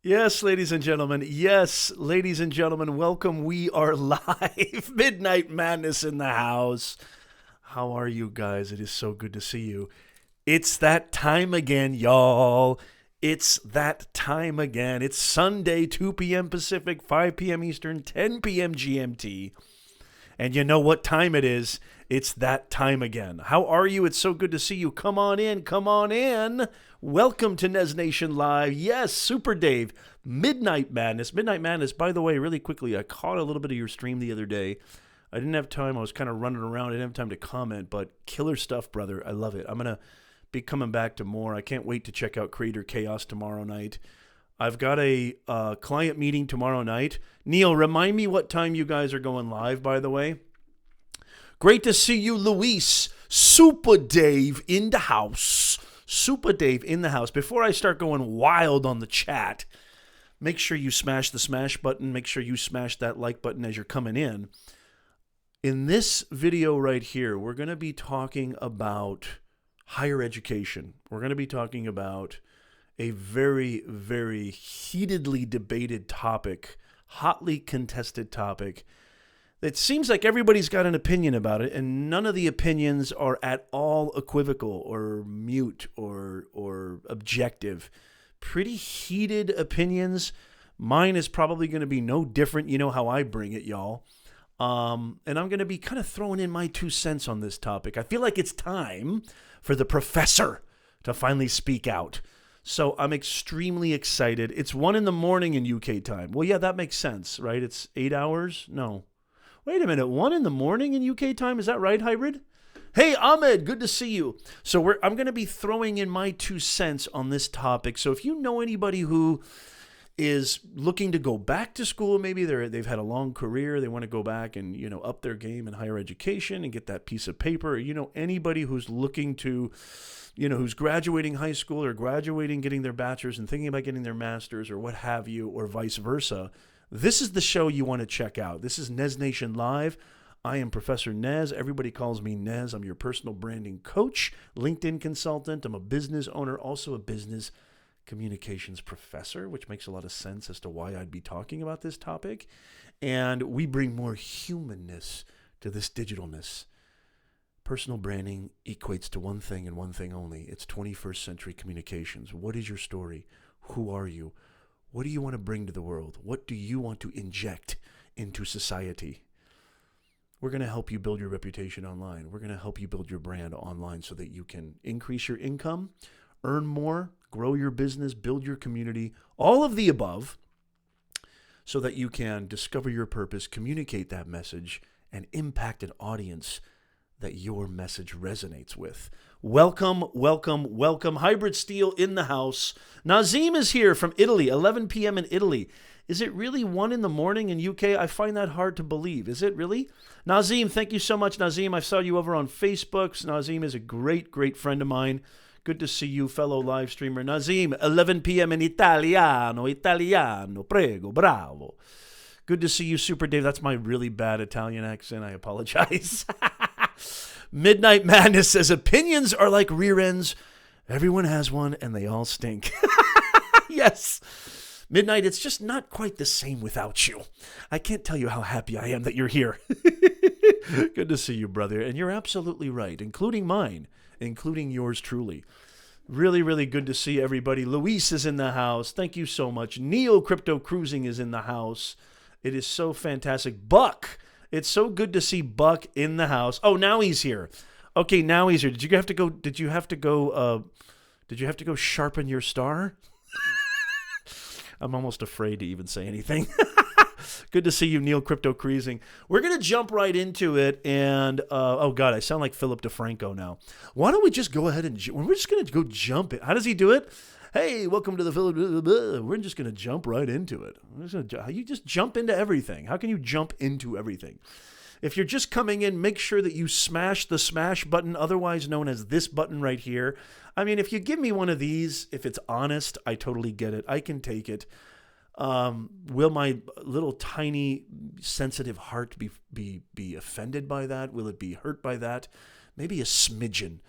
Yes, ladies and gentlemen. Yes, ladies and gentlemen. Welcome. We are live. Midnight Madness in the house. How are you guys? It is so good to see you. It's that time again, y'all. It's that time again. It's Sunday, 2 p.m. Pacific, 5 p.m. Eastern, 10 p.m. GMT. And you know what time it is? It's that time again. How are you? It's so good to see you. Come on in. Come on in. Welcome to Nez Nation Live. Yes, Super Dave. Midnight Madness. Midnight Madness, by the way, really quickly, I caught a little bit of your stream the other day. I didn't have time. I was kind of running around. I didn't have time to comment, but killer stuff, brother. I love it. I'm going to be coming back to more. I can't wait to check out Creator Chaos tomorrow night. I've got a client meeting tomorrow night. Neil, remind me what time you guys are going live, by the way. Great to see you, Luis. Super Dave in the house. Super Dave in the house. Before I start going wild on the chat, make sure you smash the smash button. Make sure you smash that like button as you're coming in. In this video right here, we're going to be talking about higher education. We're going to be talking about a very, very heatedly debated topic, hotly contested topic. It seems like everybody's got an opinion about it, and none of the opinions are at all equivocal or mute or objective. Pretty heated opinions. Mine is probably going to be no different. You know how I bring it, y'all. And I'm going to be kind of throwing in my 2 cents on this topic. I feel like it's time for the professor to finally speak out. So I'm extremely excited. It's 1 a.m. in UK time. Well, yeah, that makes sense, right? It's 8 hours? No. Wait a minute. 1 a.m. in UK time? Is that right, Hybrid? Hey, Ahmed, good to see you. So I'm going to be throwing in my 2 cents on this topic. So if you know anybody who is looking to go back to school, maybe they've had a long career, they want to go back and, up their game in higher education and get that piece of paper, or, anybody who's looking to, who's graduating high school or graduating, getting their bachelor's and thinking about getting their master's or what have you, or vice versa, this is the show you want to check out. This is Nez Nation Live. I am Professor Nez. Everybody calls me Nez. I'm your personal branding coach, LinkedIn consultant. I'm a business owner, also a business communications professor, which makes a lot of sense as to why I'd be talking about this topic. And we bring more humanness to this digitalness. Personal branding equates to one thing and one thing only. It's 21st century communications. What is your story? Who are you? What do you want to bring to the world? What do you want to inject into society? We're going to help you build your reputation online. We're going to help you build your brand online so that you can increase your income, earn more, grow your business, build your community, all of the above, so that you can discover your purpose, communicate that message, and impact an audience that your message resonates with. Welcome, welcome, welcome. Hybrid Steel in the house. Nazim is here from Italy, 11 p.m. in Italy. Is it really 1 a.m. in UK? I find that hard to believe. Is it really? Nazim, thank you so much, Nazim. I saw you over on Facebook. Nazim is a great, great friend of mine. Good to see you, fellow live streamer. Nazim, 11 p.m. in Italiano, prego, bravo. Good to see you, Super Dave. That's my really bad Italian accent. I apologize. Midnight Madness says, opinions are like rear ends. Everyone has one, and they all stink. Yes. Midnight, it's just not quite the same without you. I can't tell you how happy I am that you're here. Good to see you, brother. And you're absolutely right, including mine, including yours truly. Really, really good to see everybody. Luis is in the house. Thank you so much. Neo Crypto Cruising is in the house. It is so fantastic. Buck, it's so good to see Buck in the house. Oh, now he's here. Okay, now he's here. Did you have to go sharpen your star? I'm almost afraid to even say anything. Good to see you, Neil Crypto Cruising. We're going to jump right into it. And, oh, God, I sound like Philip DeFranco now. Why don't we just go ahead and we're just going to go jump it. How does he do it? Hey, welcome to the Philip. We're just going to jump right into it. You just jump into everything. How can you jump into everything? If you're just coming in, make sure that you smash the smash button, otherwise known as this button right here. I mean, if you give me one of these, if it's honest, I totally get it. I can take it. Will my little tiny sensitive heart be offended by that? Will it be hurt by that? Maybe a smidgen,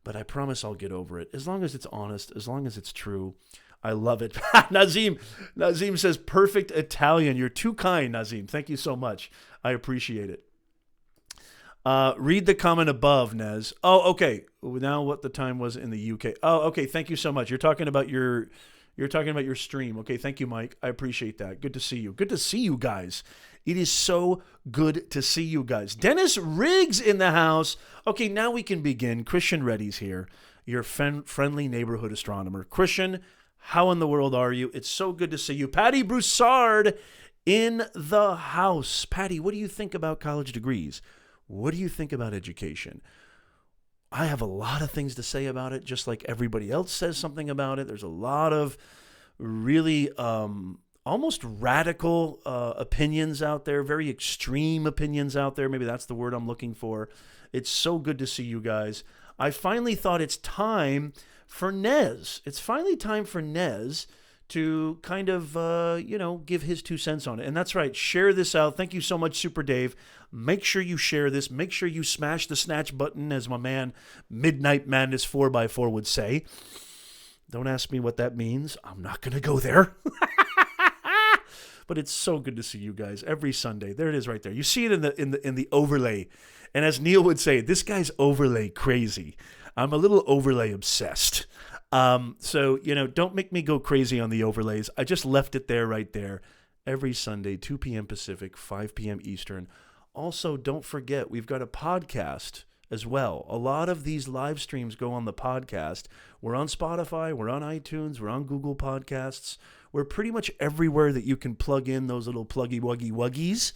but I promise I'll get over it. As long as it's honest, as long as it's true, I love it. Nazim says, perfect Italian. You're too kind, Nazim. Thank you so much. I appreciate it. Read the comment above, Nez. Oh, okay. Now what the time was in the UK. Oh, okay. Thank you so much. You're talking about your stream. Okay. Thank you, Mike. I appreciate that. Good to see you. Good to see you guys. It is so good to see you guys. Dennis Riggs in the house. Okay. Now we can begin. Christian Reddy's here. Your friendly neighborhood astronomer. Christian, how in the world are you? It's so good to see you. Patty Broussard in the house. Patty, what do you think about college degrees? What do you think about education? I have a lot of things to say about it, just like everybody else says something about it. There's a lot of really almost radical opinions out there, very extreme opinions out there. Maybe that's the word I'm looking for. It's so good to see you guys. I finally thought it's time for Nez. It's finally time for Nez to kind of, give his 2 cents on it. And that's right. Share this out. Thank you so much, Super Dave. Make sure you share this. Make sure you smash the snatch button, as my man Midnight Madness 4x4 would say. Don't ask me what that means. I'm not going to go there. But it's so good to see you guys every Sunday. There it is right there. You see it in the overlay. And as Neil would say, this guy's overlay crazy. I'm a little overlay obsessed. So, don't make me go crazy on the overlays. I just left it there right there every Sunday, 2 p.m. Pacific, 5 p.m. Eastern. Also, don't forget, we've got a podcast as well. A lot of these live streams go on the podcast. We're on Spotify, we're on iTunes, we're on Google Podcasts. We're pretty much everywhere that you can plug in those little pluggy wuggy wuggies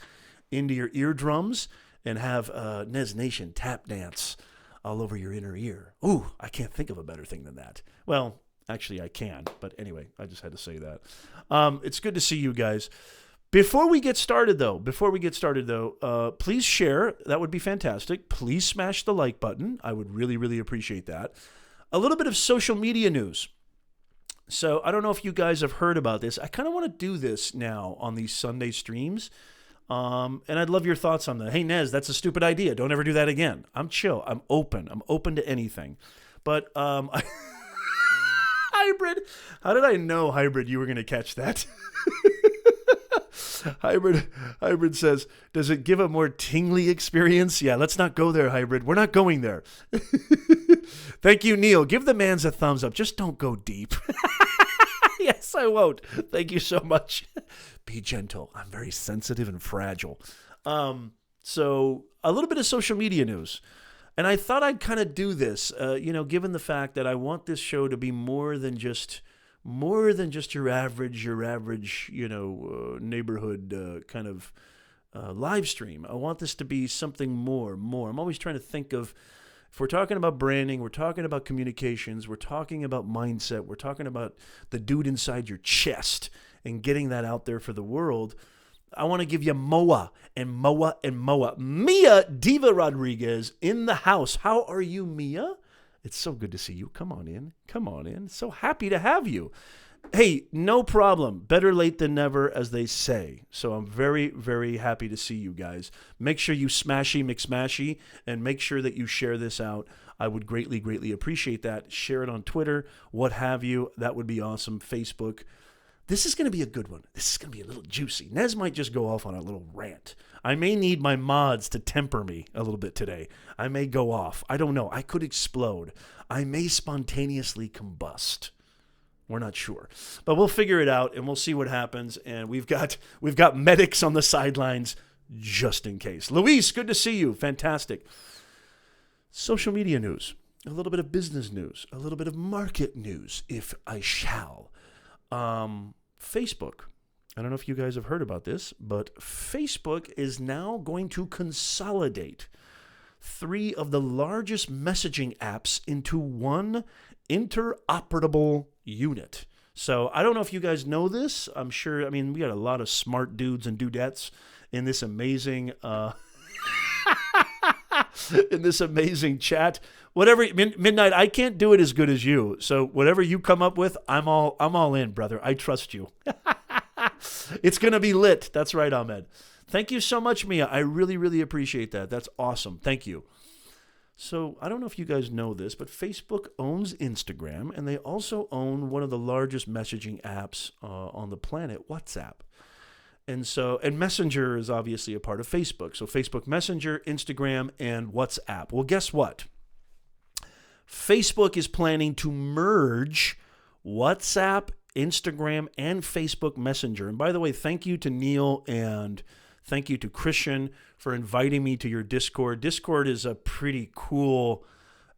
into your eardrums and have Nez Nation tap dance all over your inner ear. Ooh, I can't think of a better thing than that. Well, actually I can, but anyway, I just had to say that. It's good to see you guys. Before we get started, though, please share. That would be fantastic. Please smash the like button. I would really, really appreciate that. A little bit of social media news. So I don't know if you guys have heard about this. I kind of want to do this now on these Sunday streams. And I'd love your thoughts on that. Hey, Nez, that's a stupid idea. Don't ever do that again. I'm chill. I'm open. I'm open to anything. But Hybrid, how did I know, Hybrid, you were going to catch that? Hybrid says, does it give a more tingly experience? Yeah, let's not go there, Hybrid. We're not going there. Thank you, Neil. Give the mans a thumbs up. Just don't go deep. Yes, I won't. Thank you so much. Be gentle. I'm very sensitive and fragile. So a little bit of social media news. And I thought I'd kind of do this, given the fact that I want this show to be more than just your average, neighborhood kind of live stream. I want this to be something more. I'm always trying to think of, if we're talking about branding, we're talking about communications, we're talking about mindset, we're talking about the dude inside your chest and getting that out there for the world. I want to give you Moa and Moa and Moa. Mia Diva Rodriguez in the house. How are you, Mia? It's so good to see you. Come on in. So happy to have you. Hey, no problem. Better late than never, as they say. So I'm very, very happy to see you guys. Make sure you smashy McSmashy and make sure that you share this out. I would greatly, greatly appreciate that. Share it on Twitter, what have you. That would be awesome. Facebook. This is going to be a good one. This is going to be a little juicy. Nez might just go off on a little rant. I may need my mods to temper me a little bit today. I may go off. I don't know. I could explode. I may spontaneously combust. We're not sure. But we'll figure it out, and we'll see what happens. And we've got medics on the sidelines just in case. Luis, good to see you. Fantastic. Social media news. A little bit of business news. A little bit of market news, if I shall. Facebook. I don't know if you guys have heard about this, but Facebook is now going to consolidate 3 of the largest messaging apps into one interoperable unit. So I don't know if you guys know this. I'm sure, we got a lot of smart dudes and dudettes in this amazing chat. Whatever, Midnight, I can't do it as good as you. So whatever you come up with, I'm all in, brother. I trust you. It's going to be lit. That's right, Ahmed. Thank you so much, Mia. I really, really appreciate that. That's awesome. Thank you. So I don't know if you guys know this, but Facebook owns Instagram, and they also own one of the largest messaging apps on the planet, WhatsApp. And Messenger is obviously a part of Facebook. So Facebook Messenger, Instagram, and WhatsApp. Well, guess what? Facebook is planning to merge WhatsApp, Instagram, and Facebook Messenger. And by the way, thank you to Neil and thank you to Christian for inviting me to your Discord. Discord is a pretty cool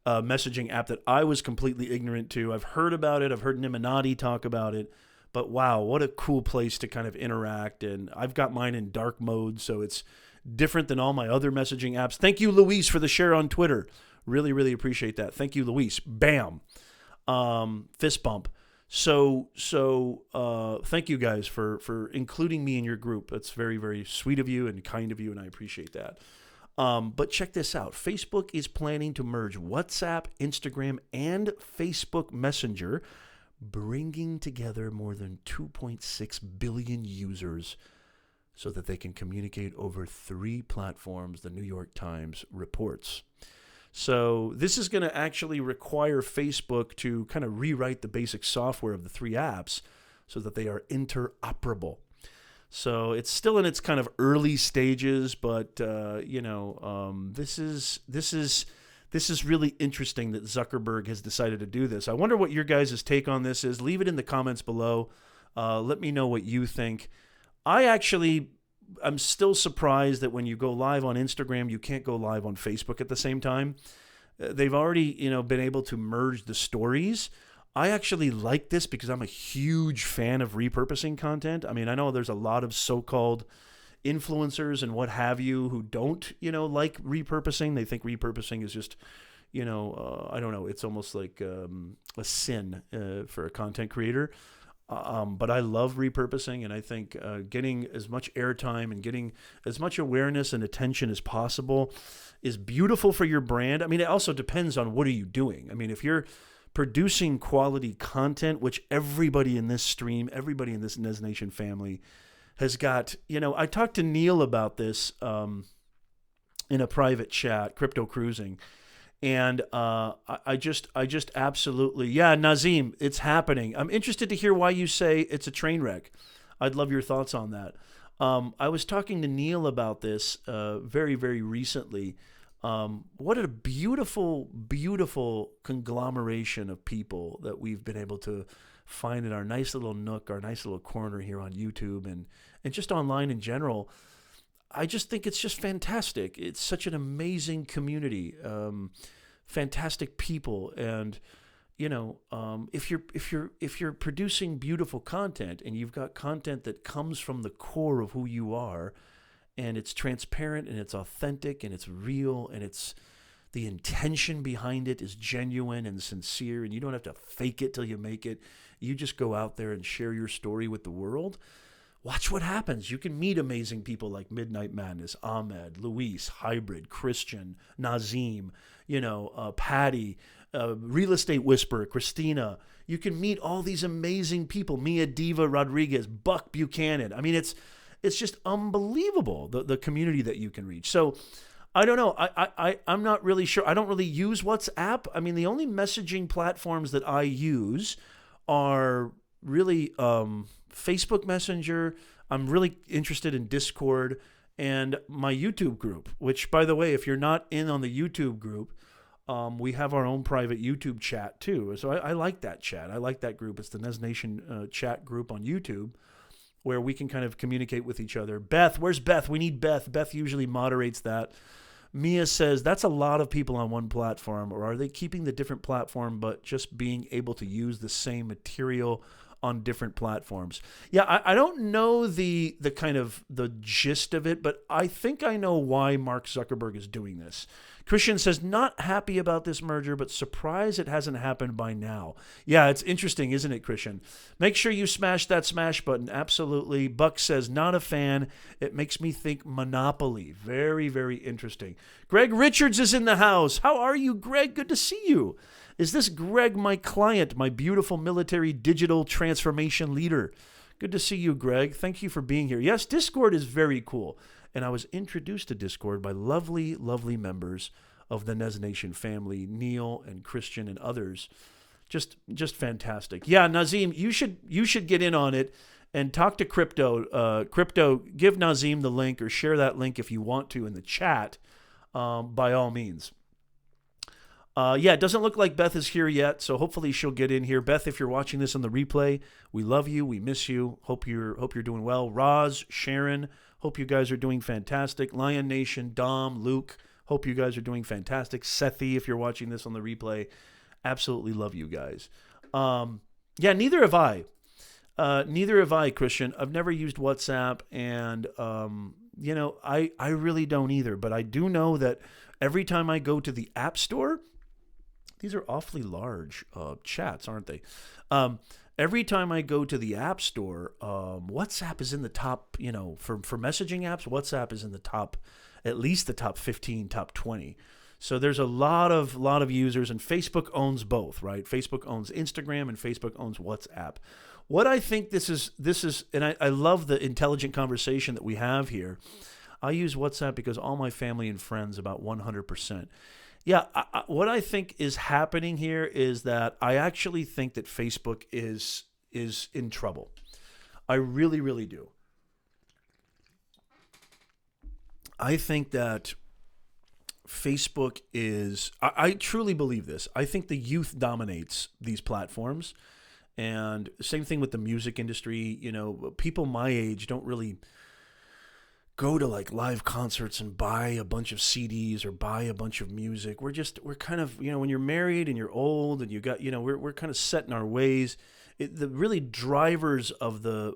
messaging app that I was completely ignorant to. I've heard about it. I've heard Niminati talk about it. But wow, what a cool place to kind of interact. And I've got mine in dark mode, so it's different than all my other messaging apps. Thank you, Luis, for the share on Twitter. Really, really appreciate that. Thank you, Luis. Bam. Fist bump. So thank you guys for including me in your group. That's very, very sweet of you and kind of you, and I appreciate that. But check this out. Facebook is planning to merge WhatsApp, Instagram, and Facebook Messenger, bringing together more than 2.6 billion users so that they can communicate over 3 platforms, the New York Times reports. So this is going to actually require Facebook to kind of rewrite the basic software of the 3 apps so that they are interoperable. So it's still in its kind of early stages, but this is really interesting that Zuckerberg has decided to do this. I wonder what your guys' take on this is. Leave it in the comments below. Let me know what you think. I'm still surprised that when you go live on Instagram, you can't go live on Facebook at the same time. They've already, been able to merge the stories. I actually like this because I'm a huge fan of repurposing content. I mean, I know there's a lot of so-called influencers and what have you who don't, like repurposing. They think repurposing is just, I don't know. It's almost like a sin for a content creator. But I love repurposing, and I think getting as much airtime and getting as much awareness and attention as possible is beautiful for your brand. I mean, it also depends on what are you doing. I mean, if you're producing quality content, which everybody in this stream, everybody in this Nez Nation family has got, I talked to Neil about this in a private chat, Crypto Cruising. And I just absolutely, Nazim, it's happening. I'm interested to hear why you say it's a train wreck. I'd love your thoughts on that. I was talking to Neil about this very, very recently. What a beautiful, beautiful conglomeration of people that we've been able to find in our nice little nook, our nice little corner here on YouTube and just online in general. I just think it's just fantastic. It's such an amazing community, fantastic people, and if you're producing beautiful content and you've got content that comes from the core of who you are, and it's transparent and it's authentic and it's real and it's the intention behind it is genuine and sincere, and you don't have to fake it till you make it. You just go out there and share your story with the world. Watch what happens. You can meet amazing people like Midnight Madness, Ahmed, Luis, Hybrid, Christian, Nazim, Patty, Real Estate Whisperer, Christina. You can meet all these amazing people. Mia Diva Rodriguez, Buck Buchanan. I mean, it's just unbelievable, the community that you can reach. So I don't know. I'm not really sure. I don't really use WhatsApp. I mean, the only messaging platforms that I use are really Facebook Messenger. I'm really interested in Discord and my YouTube group, which, by the way, if you're not in on the YouTube group, we have our own private YouTube chat too. So I like that chat. I like that group. It's the Nez Nation chat group on YouTube where we can kind of communicate with each other. Beth, where's Beth? We need Beth. Beth usually moderates that. Mia says, that's a lot of people on one platform, or are they keeping the different platform but just being able to use the same material on different platforms? Yeah, I don't know the kind of the gist of it, but I think I know why Mark Zuckerberg is doing this. Christian says, not happy about this merger, but surprised it hasn't happened by now. Yeah, it's interesting, isn't it, Christian? Make sure you smash that smash button. Absolutely. Buck says, not a fan. It makes me think Monopoly. Very, very interesting. Greg Richards is in the house. How are you, Greg? Good to see you. Is this Greg, my client, my beautiful military digital transformation leader? Good to see you, Greg. Thank you for being here. Yes, Discord is very cool. And I was introduced to Discord by lovely, lovely members of the Nez Nation family, Neil and Christian and others. Just fantastic. Yeah, Nazim, you should get in on it and talk to Crypto. Crypto, give Nazim the link or share that link if you want to in the chat, by all means. Yeah, it doesn't look like Beth is here yet, so hopefully she'll get in here. Beth, if you're watching this on the replay, we love you. We miss you. Hope you're doing well. Roz, Sharon, hope you guys are doing fantastic. Lion Nation, Dom, Luke, hope you guys are doing fantastic. Sethi, if you're watching this on the replay, absolutely love you guys. Yeah, neither have I. Neither have I, Christian. I've never used WhatsApp, and I really don't either. But I do know that every time I go to the App Store, these are awfully large chats, aren't they? Every time I go to the App Store, WhatsApp is in the top. For messaging apps, WhatsApp is in the top, at least the top 15, top 20. So there's a lot of users, and Facebook owns both, right? Facebook owns Instagram, and Facebook owns WhatsApp. What I think this is, and I love the intelligent conversation that we have here. I use WhatsApp because all my family and friends, about 100%. Yeah, what I think is happening here is that I actually think that Facebook is in trouble. I really, really do. I think that Facebook is, I truly believe this. I think the youth dominates these platforms. And same thing with the music industry. People my age don't really go to like live concerts and buy a bunch of CDs or buy a bunch of music. We're kind of, when you're married and you're old and you got, we're kind of set in our ways. The really drivers of the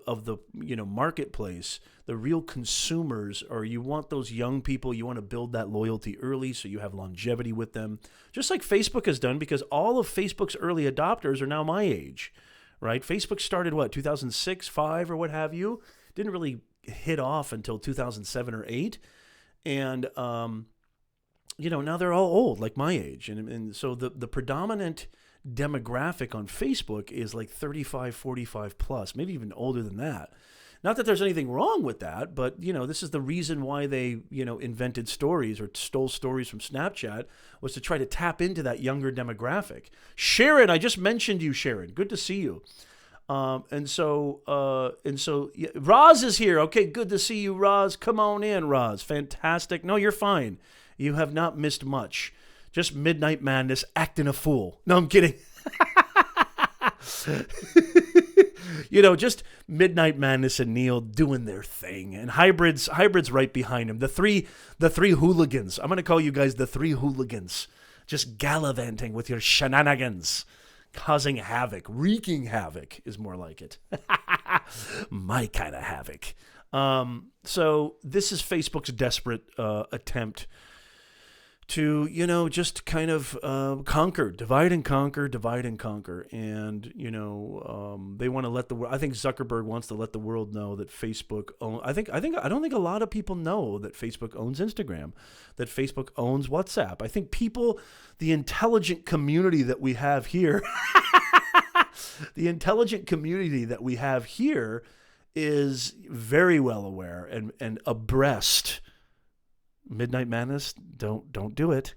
marketplace, the real consumers, are you want those young people, you want to build that loyalty early so you have longevity with them. Just like Facebook has done, because all of Facebook's early adopters are now my age, right? Facebook started 2006, 5 or what have you. Didn't really hit off until 2007 or 8. And, now they're all old, like my age. And so the predominant demographic on Facebook is like 35, 45 plus, maybe even older than that. Not that there's anything wrong with that, but, this is the reason why they, invented stories or stole stories from Snapchat, was to try to tap into that younger demographic. Sharon, I just mentioned you, Sharon. Good to see you. And so yeah, Roz is here. Okay, good to see you, Roz. Come on in, Roz. Fantastic. No, you're fine. You have not missed much. Just Midnight Madness acting a fool. No, I'm kidding. Just Midnight Madness and Neil doing their thing, and Hybrid's right behind him. The three hooligans. I'm gonna call you guys the three hooligans. Just gallivanting with your shenanigans, causing havoc, wreaking havoc is more like it. My kind of havoc. So this is Facebook's desperate attempt to, just kind of conquer, divide and conquer. And, they want to let the world, I think Zuckerberg wants to let the world know that Facebook I don't think a lot of people know that Facebook owns Instagram, that Facebook owns WhatsApp. I think people, the intelligent community that we have here, is very well aware and abreast. Midnight Madness, don't do it.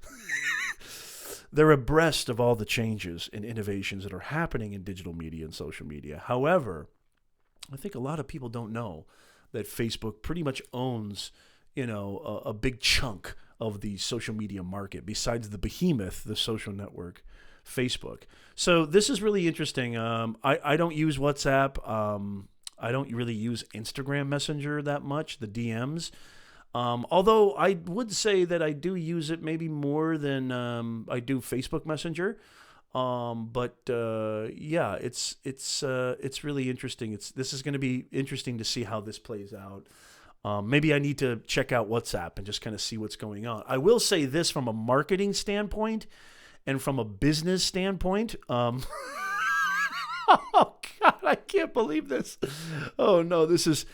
They're abreast of all the changes and innovations that are happening in digital media and social media. However, I think a lot of people don't know that Facebook pretty much owns, a big chunk of the social media market, besides the behemoth, the social network, Facebook. So this is really interesting. I don't use WhatsApp. I don't really use Instagram Messenger that much, the DMs. Although I would say that I do use it maybe more than I do Facebook Messenger. Yeah, it's really interesting. This is going to be interesting to see how this plays out. Maybe I need to check out WhatsApp and just kind of see what's going on. I will say this from a marketing standpoint and from a business standpoint. Oh God, I can't believe this. Oh no, this is.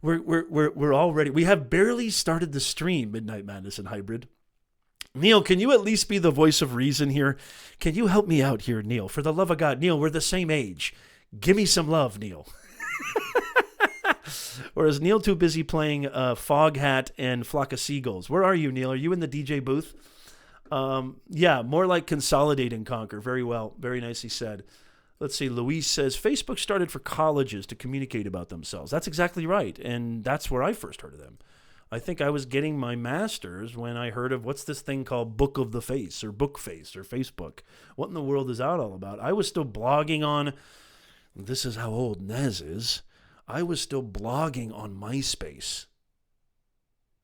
We're already, we have barely started the stream, Midnight Madness and Hybrid. Neil, can you at least be the voice of reason here? Can you help me out here, Neil? For the love of God, Neil, we're the same age. Give me some love, Neil. Or is Neil too busy playing Fog Hat and Flock of Seagulls? Where are you, Neil? Are you in the DJ booth? Yeah, more like Consolidate and Conquer. Very well. Very nicely said. Let's see. Luis says, Facebook started for colleges to communicate about themselves. That's exactly right. And that's where I first heard of them. I think I was getting my master's when I heard of what's this thing called Book of the Face or Book Face or Facebook. What in the world is that all about? I was still blogging on, this is how old Nez is, I was still blogging on MySpace.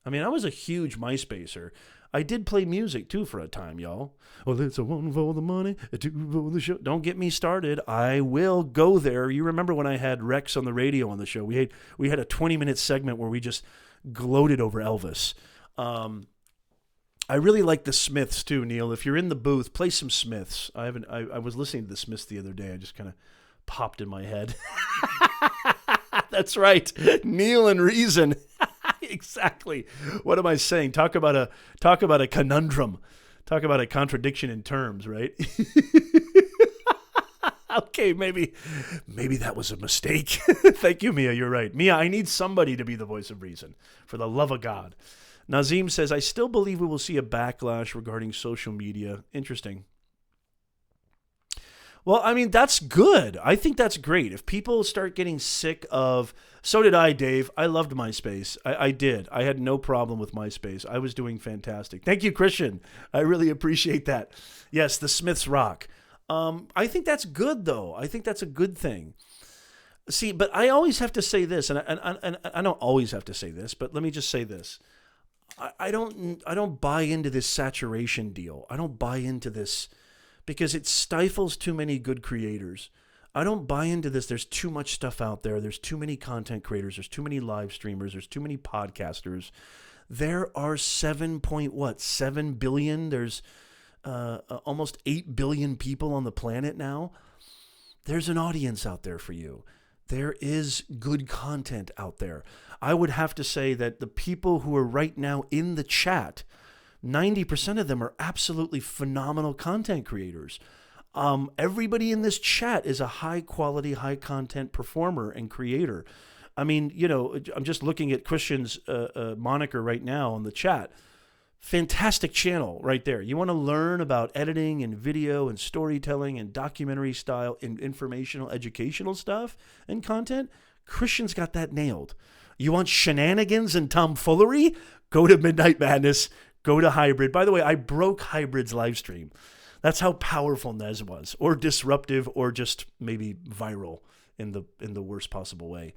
I mean, I was a huge MySpacer. I did play music, too, for a time, y'all. Well, it's a one for the money, a two for the show. Don't get me started. I will go there. You remember when I had Rex on the radio on the show? We had a 20-minute segment where we just gloated over Elvis. I really like the Smiths, too, Neil. If you're in the booth, play some Smiths. I was listening to the Smiths the other day. I just kind of popped in my head. That's right. Neil and Reason. Exactly. What am I saying? Talk about a conundrum. Talk about a contradiction in terms, right? Okay, maybe that was a mistake. Thank you, Mia. You're right. Mia, I need somebody to be the voice of reason. For the love of God. Nazim says, I still believe we will see a backlash regarding social media. Interesting. Well, I mean, that's good. I think that's great. If people start getting sick of... So did I, Dave. I loved MySpace. I did. I had no problem with MySpace. I was doing fantastic. Thank you, Christian. I really appreciate that. Yes, the Smiths rock. I think that's good, though. I think that's a good thing. See, but I always have to say this, and I don't always have to say this, but let me just say this. I don't buy into this saturation deal. I don't buy into this... because it stifles too many good creators. I don't buy into this. There's too much stuff out there. There's too many content creators. There's too many live streamers. There's too many podcasters. There are 7 billion. There's almost 8 billion people on the planet now. There's an audience out there for you. There is good content out there. I would have to say that the people who are right now in the chat, 90% of them are absolutely phenomenal content creators. Everybody in this chat is a high-quality, high-content performer and creator. I mean, you know, I'm just looking at Christian's moniker right now on the chat. Fantastic channel right there. You want to learn about editing and video and storytelling and documentary style and informational, educational stuff and content? Christian's got that nailed. You want shenanigans and tomfoolery? Go to Midnight Madness. Go to Hybrid. By the way, I broke Hybrid's live stream. That's how powerful Nez was, or disruptive, or just maybe viral in the worst possible way.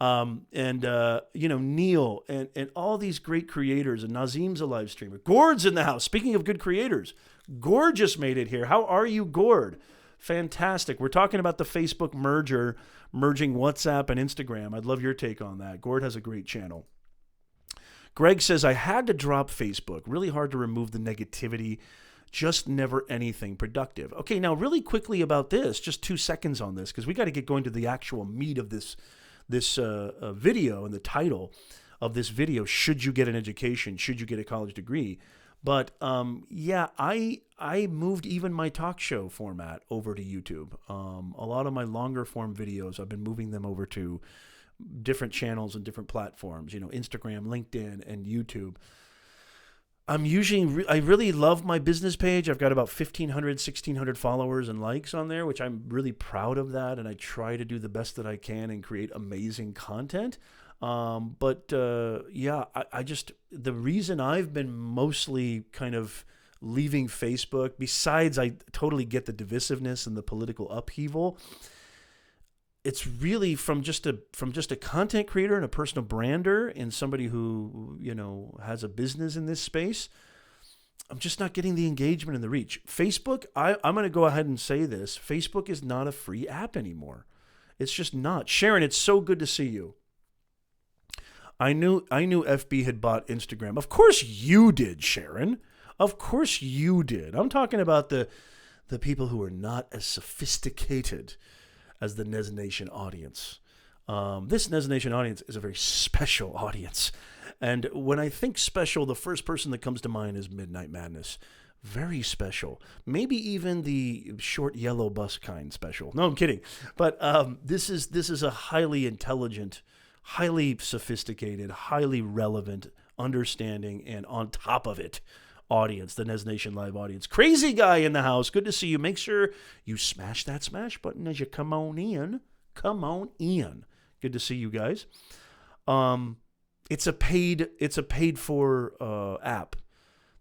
You know, Neil and all these great creators, and Nazim's a live streamer. Gord's in the house. Speaking of good creators, Gord just made it here. How are you, Gord? Fantastic. We're talking about the Facebook merging WhatsApp and Instagram. I'd love your take on that. Gord has a great channel. Greg says, I had to drop Facebook. Really hard to remove the negativity. Just never anything productive. Okay, now really quickly about this, just 2 seconds on this, because we got to get going to the actual meat of this video and the title of this video. Should you get an education? Should you get a college degree? But yeah, I moved even my talk show format over to YouTube. A lot of my longer form videos, I've been moving them over to different channels and different platforms, you know, Instagram, LinkedIn, and YouTube. I really love my business page. I've got about 1,500, 1,600 followers and likes on there, which I'm really proud of that. And I try to do the best that I can and create amazing content. Yeah, I just, the reason I've been mostly kind of leaving Facebook, besides I totally get the divisiveness and the political upheaval, it's really from just a content creator and a personal brander and somebody who, you know, has a business in this space. I'm just not getting the engagement and the reach. Facebook, I'm going to go ahead and say this. Facebook is not a free app anymore. It's just not. Sharon, it's so good to see you. I knew FB had bought Instagram. Of course you did, Sharon. Of course you did. I'm talking about the people who are not as sophisticated as the Nez Nation audience. This Nez Nation audience is a very special audience. And when I think special, the first person that comes to mind is Midnight Madness. Very special. Maybe even the short yellow bus kind special. No, I'm kidding. But this is a highly intelligent, highly sophisticated, highly relevant, understanding, and on top of it, audience, the Nez Nation Live audience. Crazy guy in the house. Good to see you. Make sure you smash that smash button as you come on in. Come on in. Good to see you guys. It's a paid for app.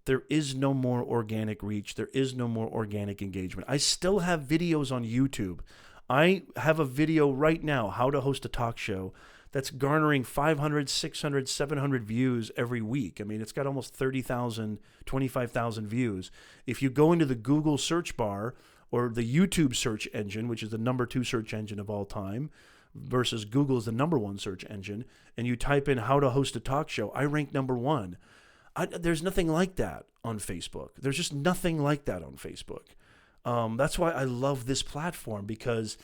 There is no more organic reach. There is no more organic engagement. I still have videos on YouTube. I have a video right now, how to host a talk show, that's garnering 500, 600, 700 views every week. I mean, it's got almost 30,000, 25,000 views. If you go into the Google search bar or the YouTube search engine, which is the number 2 search engine of all time, versus Google is the number 1 search engine, and you type in how to host a talk show, I rank number 1. There's nothing like that on Facebook. There's just nothing like that on Facebook. That's why I love this platform, because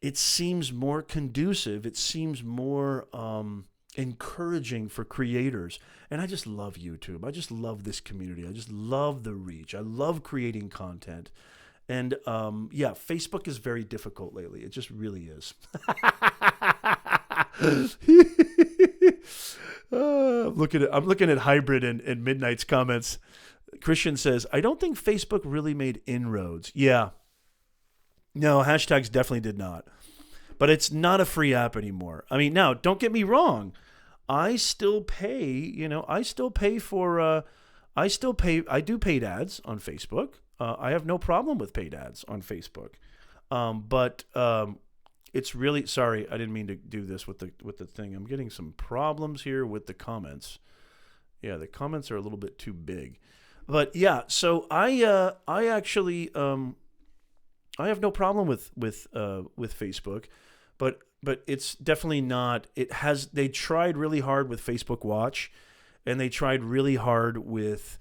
it seems more conducive. It seems more encouraging for creators. And I just love YouTube. I just love this community. I just love the reach. I love creating content. And yeah, Facebook is very difficult lately. It just really is. I'm looking at Hybrid and Midnight's comments. Christian says, I don't think Facebook really made inroads. Yeah. No, hashtags definitely did not. But it's not a free app anymore. I mean, now, don't get me wrong. I still pay, I do paid ads on Facebook. I have no problem with paid ads on Facebook. But it's really, sorry, I didn't mean to do this with the thing. I'm getting some problems here with the comments. Yeah, the comments are a little bit too big. But yeah, so I actually I have no problem with Facebook, but it's definitely not. They tried really hard with Facebook Watch, and they tried really hard with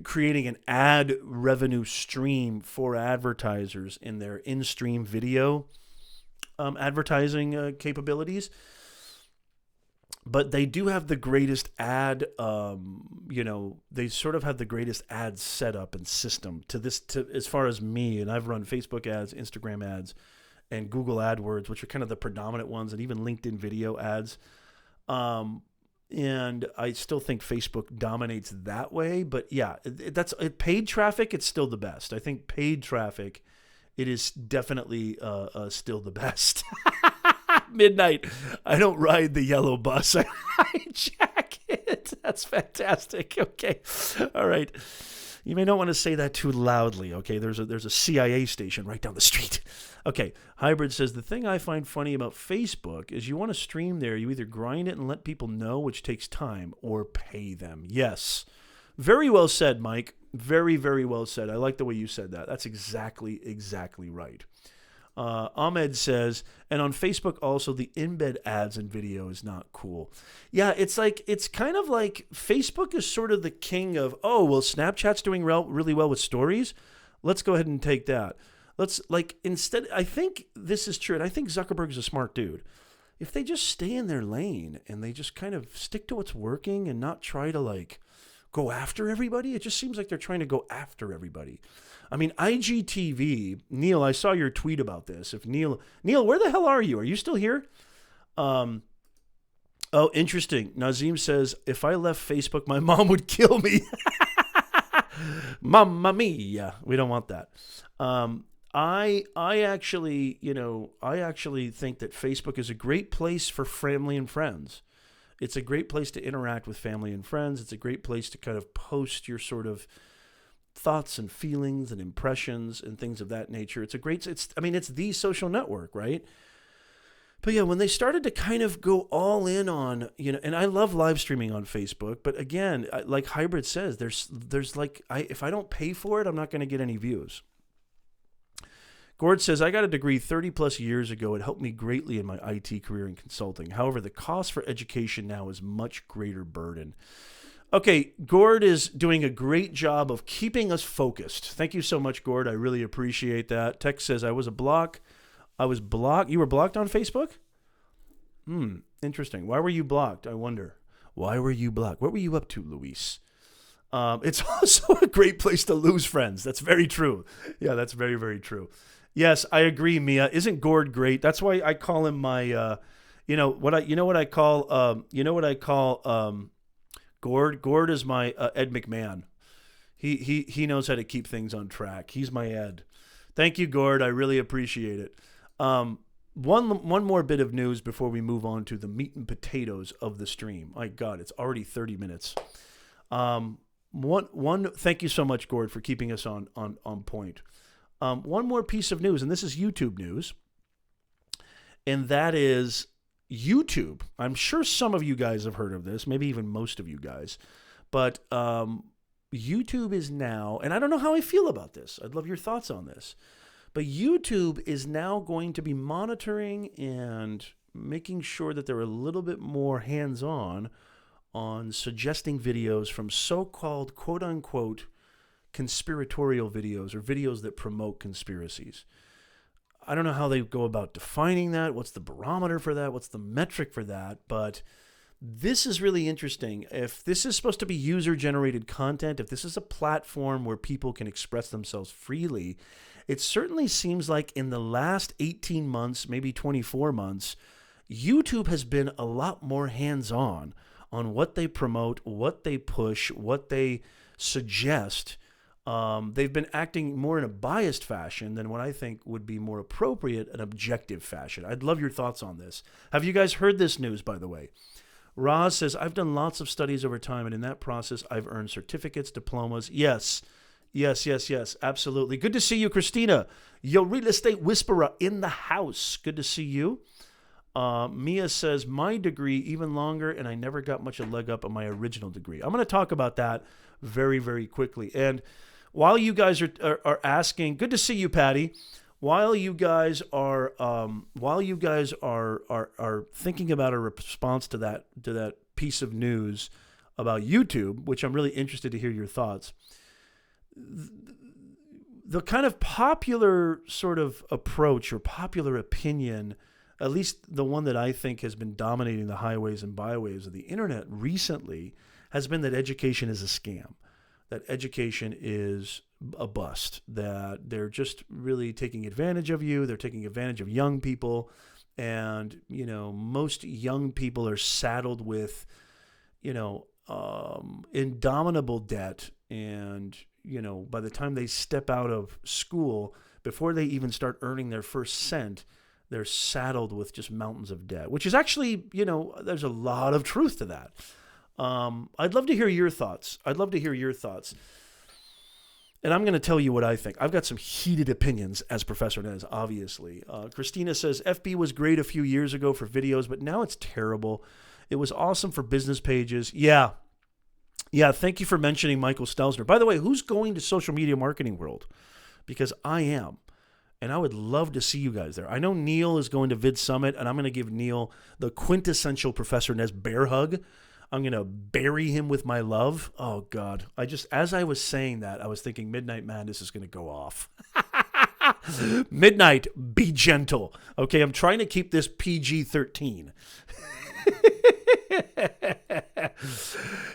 creating an ad revenue stream for advertisers in their in-stream video advertising capabilities. But they do have the greatest ad, they sort of have the greatest ad setup and system to as far as me. And I've run Facebook ads, Instagram ads, and Google AdWords, which are kind of the predominant ones, and even LinkedIn video ads. And I still think Facebook dominates that way. But yeah, paid traffic, it's still the best. I think paid traffic, it is definitely still the best. Midnight, I don't ride the yellow bus. I hijack it. That's fantastic. Okay. All right. You may not want to say that too loudly. Okay. There's a CIA station right down the street. Okay. Hybrid says, the thing I find funny about Facebook is you want to stream there. You either grind it and let people know, which takes time, or pay them. Yes. Very well said, Mike. Very, very well said. I like the way you said that. That's exactly right. Ahmed says, and on Facebook also, the embed ads and video is not cool. Yeah, it's kind of like Facebook is sort of the king of, Snapchat's doing really well with stories. Let's go ahead and take that. I think this is true, and I think Zuckerberg's a smart dude. If they just stay in their lane and they just kind of stick to what's working and not try to go after everybody, it just seems like they're trying to go after everybody. I mean, IGTV, Neil, I saw your tweet about this. If Neil, where the hell are you? Are you still here? Oh, interesting. Nazim says, if I left Facebook, my mom would kill me. Mamma mia. We don't want that. I actually think that Facebook is a great place for family and friends. It's a great place to interact with family and friends. It's a great place to kind of post your sort of thoughts and feelings and impressions and things of that nature. It's the social network, right? But yeah, when they started to kind of go all in on, and I love live streaming on Facebook, but again, like Hybrid says, if I don't pay for it, I'm not going to get any views. Gord says, I got a degree 30 plus years ago. It helped me greatly in my IT career in consulting. However, the cost for education now is much greater burden. Okay, Gord is doing a great job of keeping us focused. Thank you so much, Gord. I really appreciate that. Tex says, I was blocked. You were blocked on Facebook? Interesting. Why were you blocked? I wonder. Why were you blocked? What were you up to, Luis? It's also a great place to lose friends. That's very true. Yeah, that's very, very true. Yes, I agree, Mia. Isn't Gord great? That's why I call him my you know what I call Gord. Gord is my Ed McMahon. He knows how to keep things on track. He's my Ed. Thank you, Gord. I really appreciate it. One more bit of news before we move on to the meat and potatoes of the stream. My God, it's already 30 minutes. One. Thank you so much, Gord, for keeping us on point. One more piece of news, and this is YouTube news, and that is YouTube. I'm sure some of you guys have heard of this, maybe even most of you guys, but YouTube is now, and I don't know how I feel about this. I'd love your thoughts on this. But YouTube is now going to be monitoring and making sure that they're a little bit more hands-on on suggesting videos from so-called quote-unquote conspiratorial videos or videos that promote conspiracies. I don't know how they go about defining that. What's the barometer for that? What's the metric for that? But this is really interesting. If this is supposed to be user-generated content, if this is a platform where people can express themselves freely, it certainly seems like in the last 18 months, maybe 24 months, YouTube has been a lot more hands-on what they promote, what they push, what they suggest. They've been acting more in a biased fashion than what I think would be more appropriate, an objective fashion. I'd love your thoughts on this. Have you guys heard this news, by the way? Roz says, I've done lots of studies over time, and in that process, I've earned certificates, diplomas. Yes, absolutely. Good to see you, Christina. Yo, real estate whisperer in the house. Good to see you. Mia says, my degree even longer, and I never got much a leg up on my original degree. I'm going to talk about that very, very quickly. And while you guys are asking, good to see you, Patty. While you guys are thinking about a response to that piece of news about YouTube, which I'm really interested to hear your thoughts. The kind of popular sort of approach or popular opinion, at least the one that I think has been dominating the highways and byways of the internet recently, has been that education is a scam, that education is a bust, that they're just really taking advantage of you. They're taking advantage of young people. And, most young people are saddled with, indomitable debt. And, by the time they step out of school, before they even start earning their first cent, they're saddled with just mountains of debt, which is actually, there's a lot of truth to that. I'd love to hear your thoughts. And I'm going to tell you what I think. I've got some heated opinions as Professor Nez, obviously. Christina says, FB was great a few years ago for videos, but now it's terrible. It was awesome for business pages. Yeah, thank you for mentioning Michael Stelzner. By the way, who's going to Social Media Marketing World? Because I am. And I would love to see you guys there. I know Neil is going to Vid Summit, and I'm going to give Neil the quintessential Professor Nez bear hug. I'm going to bury him with my love. Oh, God. As I was saying that, I was thinking Midnight Madness is going to go off. Midnight, be gentle. Okay, I'm trying to keep this PG-13.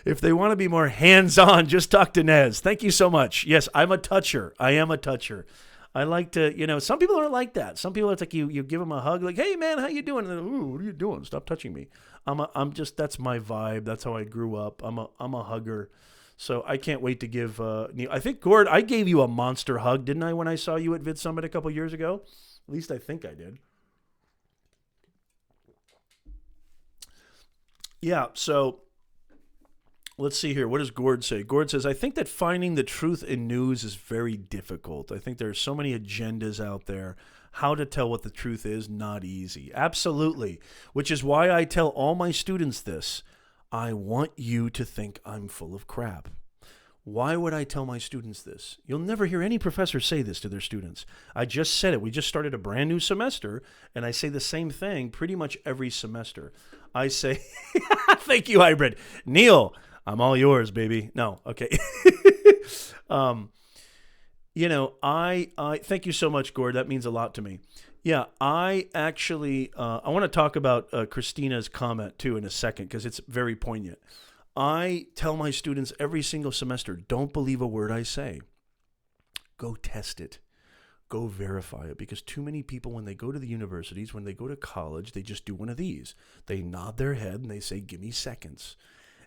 If they want to be more hands-on, just talk to Nez. Thank you so much. Yes, I'm a toucher. I am a toucher. I like to, some people aren't like that. Some people, it's like you give them a hug, like, hey, man, how you doing? And then, ooh, what are you doing? Stop touching me. That's my vibe. That's how I grew up. I'm a hugger. So I can't wait to give, Neil. I think, Gord, I gave you a monster hug, didn't I, when I saw you at Vid Summit a couple years ago? At least I think I did. Yeah, so let's see here. What does Gord say? Gord says, I think that finding the truth in news is very difficult. I think there are so many agendas out there. How to tell what the truth is, not easy. Absolutely. Which is why I tell all my students this. I want you to think I'm full of crap. Why would I tell my students this? You'll never hear any professor say this to their students. I just said it. We just started a brand new semester, and I say the same thing pretty much every semester. I say, thank you, Hybrid. Neil, I'm all yours, baby. No, okay. I thank you so much, Gord. That means a lot to me. Yeah, I actually, I want to talk about Christina's comment, too, in a second, because it's very poignant. I tell my students every single semester, don't believe a word I say. Go test it. go verify it, because too many people, when they go to the universities, when they go to college, they just do one of these. They nod their head and they say, give me seconds,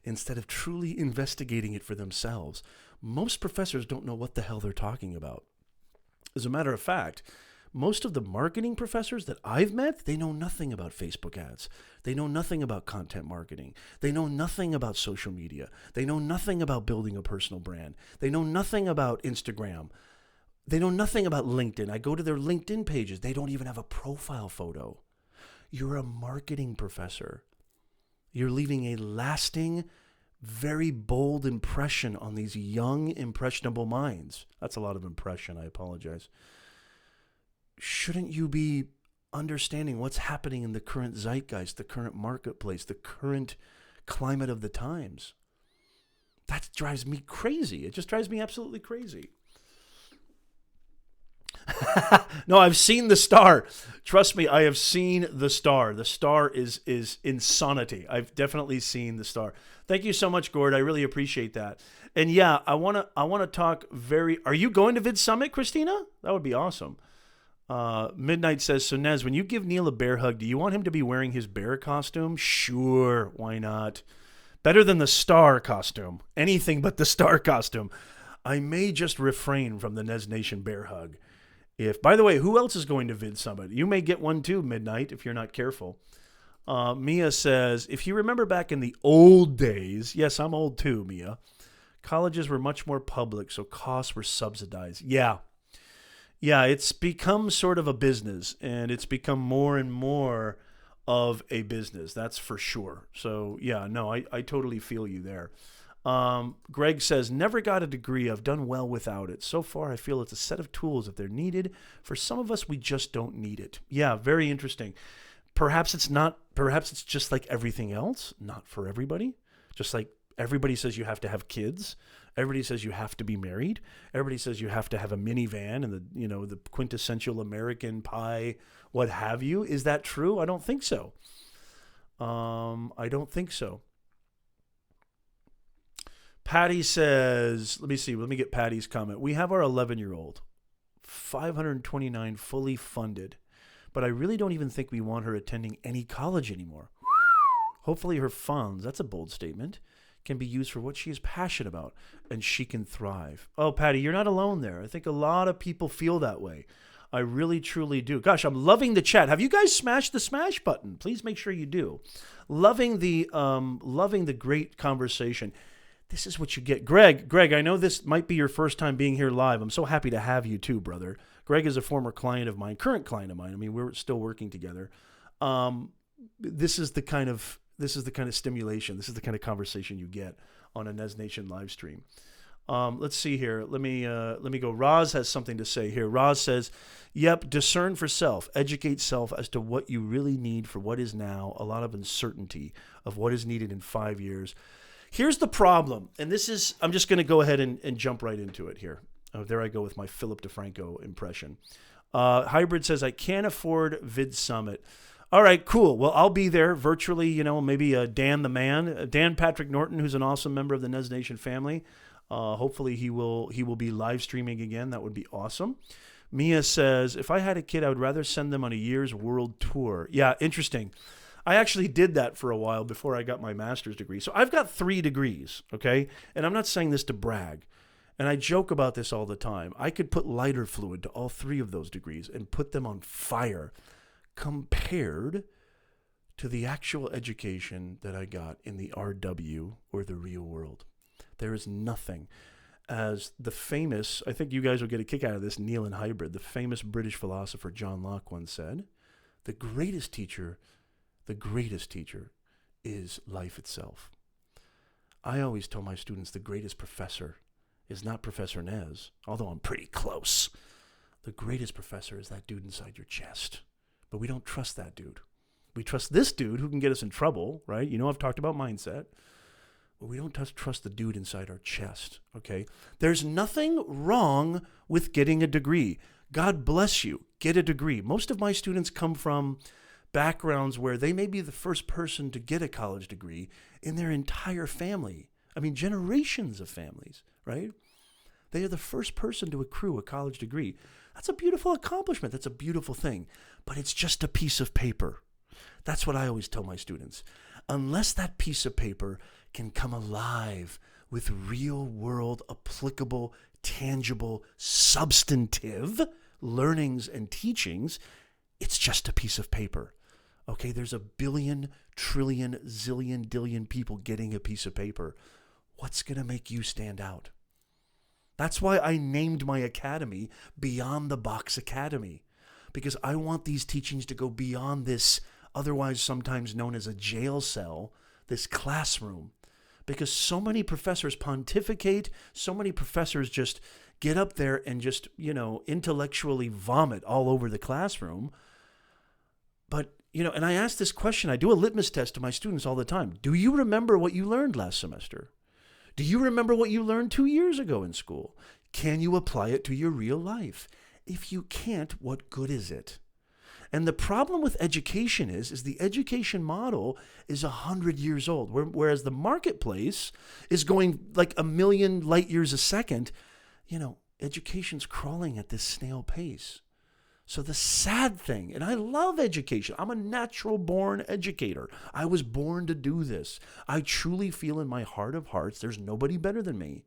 instead of truly investigating it for themselves. Most professors don't know what the hell they're talking about. As a matter of fact, most of the marketing professors that I've met, they know nothing about Facebook ads. They know nothing about content marketing. They know nothing about social media. They know nothing about building a personal brand. They know nothing about Instagram. They know nothing about LinkedIn. I go to their LinkedIn pages. They don't even have a profile photo. You're a marketing professor. You're leaving a lasting, very bold impression on these young, impressionable minds. That's a lot of impression. I apologize. Shouldn't you be understanding what's happening in the current zeitgeist, the current marketplace, the current climate of the times? That drives me crazy. It just drives me absolutely crazy. No, I've seen The Star. Trust me, I have seen The Star. The Star is insanity. I've definitely seen The Star. Thank you so much, Gord. I really appreciate that. And yeah, I wanna talk very. Are you going to Vid Summit, Christina? That would be awesome. Midnight says, so Nez, when you give Neil a bear hug, do you want him to be wearing his bear costume? Sure, why not? Better than the Star costume. Anything but the Star costume. I may just refrain from the Nez Nation bear hug. By the way, who else is going to Vid Summit? You may get one too, Midnight, if you're not careful. Mia says, if you remember back in the old days, yes, I'm old too, Mia, colleges were much more public, so costs were subsidized. Yeah, it's become sort of a business, and it's become more and more of a business, that's for sure. So yeah, no, I totally feel you there. Greg says, never got a degree. I've done well without it. So far, I feel it's a set of tools if they're needed. For some of us, we just don't need it. Yeah, very interesting. Perhaps it's not. Perhaps it's just like everything else, not for everybody. Just like everybody says you have to have kids. Everybody says you have to be married. Everybody says you have to have a minivan and the quintessential American pie, what have you. Is that true? I don't think so. I don't think so. Patty says, let me see. Let me get Patty's comment. We have our 11-year-old, 529 fully funded, but I really don't even think we want her attending any college anymore. Hopefully her funds, that's a bold statement, can be used for what she is passionate about, and she can thrive. Oh, Patty, you're not alone there. I think a lot of people feel that way. I really, truly do. Gosh, I'm loving the chat. Have you guys smashed the smash button? Please make sure you do. Loving the great conversation. This is what you get. Greg, I know this might be your first time being here live. I'm so happy to have you too, brother. Greg is a former client of mine, current client of mine. I mean, we're still working together. This is the kind of stimulation. This is the kind of conversation you get on a Nez Nation live stream. Let's see here. Let me go. Roz has something to say here. Roz says, yep, discern for self, educate self as to what you really need for what is now, a lot of uncertainty of what is needed in 5 years. Here's the problem, and this is, I'm just going to go ahead and jump right into it here. Oh, there I go with my Philip DeFranco impression. Hybrid says, I can't afford Vid Summit. All right, cool. Well, I'll be there virtually, maybe Dan the man, Dan Patrick Norton, who's an awesome member of the Nez Nation family. Hopefully he will be live streaming again. That would be awesome. Mia says, if I had a kid, I would rather send them on a year's world tour. Yeah, interesting. I actually did that for a while before I got my master's degree. So I've got 3 degrees, okay? And I'm not saying this to brag. And I joke about this all the time. I could put lighter fluid to all 3 of those degrees and put them on fire compared to the actual education that I got in the RW or the real world. There is nothing. As the famous, I think you guys will get a kick out of this, Neil and Hybrid, the famous British philosopher John Locke once said, the greatest teacher is life itself. I always tell my students the greatest professor is not Professor Nez, although I'm pretty close. The greatest professor is that dude inside your chest. But we don't trust that dude. We trust this dude who can get us in trouble, right? I've talked about mindset. But we don't trust the dude inside our chest, okay? There's nothing wrong with getting a degree. God bless you. Get a degree. Most of my students come from backgrounds where they may be the first person to get a college degree in their entire family. I mean, generations of families, right? They are the first person to accrue a college degree. That's a beautiful accomplishment. That's a beautiful thing. But it's just a piece of paper. That's what I always tell my students. Unless that piece of paper can come alive with real world, applicable, tangible, substantive learnings and teachings, it's just a piece of paper. Okay, there's a billion, trillion, zillion, dillion people getting a piece of paper. What's going to make you stand out? That's why I named my academy Beyond the Box Academy, because I want these teachings to go beyond this, otherwise sometimes known as a jail cell, this classroom. Because so many professors pontificate, so many professors just get up there and just, intellectually vomit all over the classroom. But, and I ask this question, I do a litmus test to my students all the time. Do you remember what you learned last semester? Do you remember what you learned 2 years ago in school? Can you apply it to your real life? If you can't, what good is it? And the problem with education is the education model is 100 years old, whereas the marketplace is going like 1,000,000 light years a second. Education's crawling at this snail pace. So the sad thing, and I love education. I'm a natural born educator. I was born to do this. I truly feel in my heart of hearts, there's nobody better than me.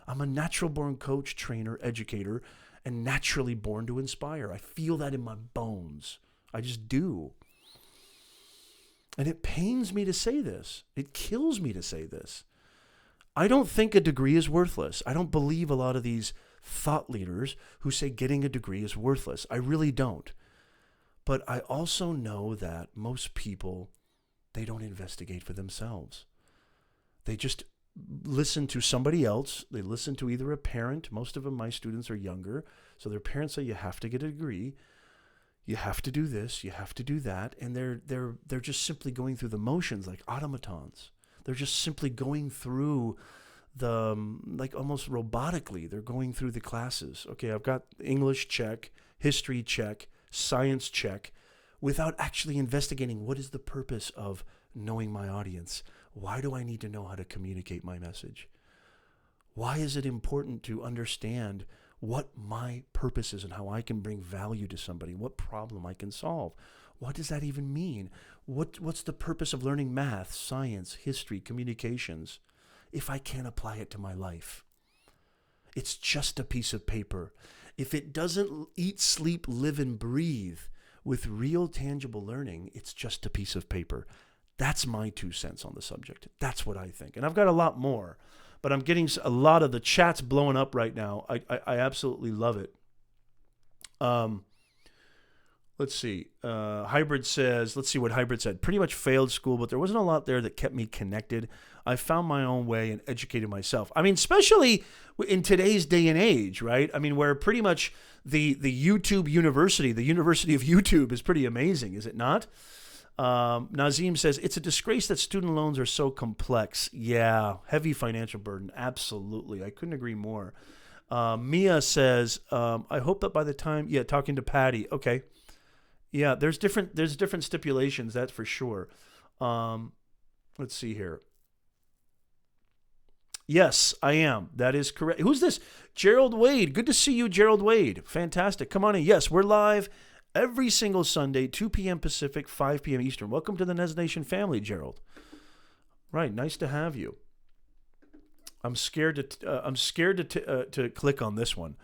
I'm a natural born coach, trainer, educator, and naturally born to inspire. I feel that in my bones. I just do. And it pains me to say this. It kills me to say this. I don't think a degree is worthless. I don't believe a lot of these thought leaders who say getting a degree is worthless. I really don't. But I also know that most people, they don't investigate for themselves. They just listen to somebody else. They listen to either a parent. Most of them, my students, are younger. So their parents say, you have to get a degree. You have to do this. You have to do that. And they're just simply going through the motions like automatons. They're just simply going through like almost robotically. They're going through the classes. Okay, I've got English check, history check, science check, without actually investigating what is the purpose of knowing my audience. Why do I need to know how to communicate my message? Why is it important to understand what my purpose is and how I can bring value to somebody, what problem I can solve? What does that even mean? What's the purpose of learning math, science, history, communications, if I can't apply it to my life? It's just a piece of paper. If it doesn't eat, sleep, live, and breathe with real tangible learning, it's just a piece of paper. That's my 2 cents on the subject. That's what I think. And I've got a lot more, but I'm getting a lot of the chats blowing up right now. I absolutely love it. Let's see. Hybrid says, let's see what Hybrid said. Pretty much failed school, but there wasn't a lot there that kept me connected. I found my own way and educated myself. I mean, especially in today's day and age, right? I mean, where pretty much the YouTube university, the University of YouTube is pretty amazing, is it not? Nazim says, it's a disgrace that student loans are so complex. Yeah, heavy financial burden. Absolutely. I couldn't agree more. Mia says, I hope that by the time, talking to Patty. Okay. Yeah, there's different stipulations, that's for sure. Let's see here. Yes, I am. That is correct. Who's this? Gerald Wade. Good to see you, Gerald Wade. Fantastic. Come on in. Yes, we're live every single Sunday, 2 p.m. Pacific, 5 p.m. Eastern. Welcome to the Nez Nation family, Gerald. Right, nice to have you. I'm scared to click on this one.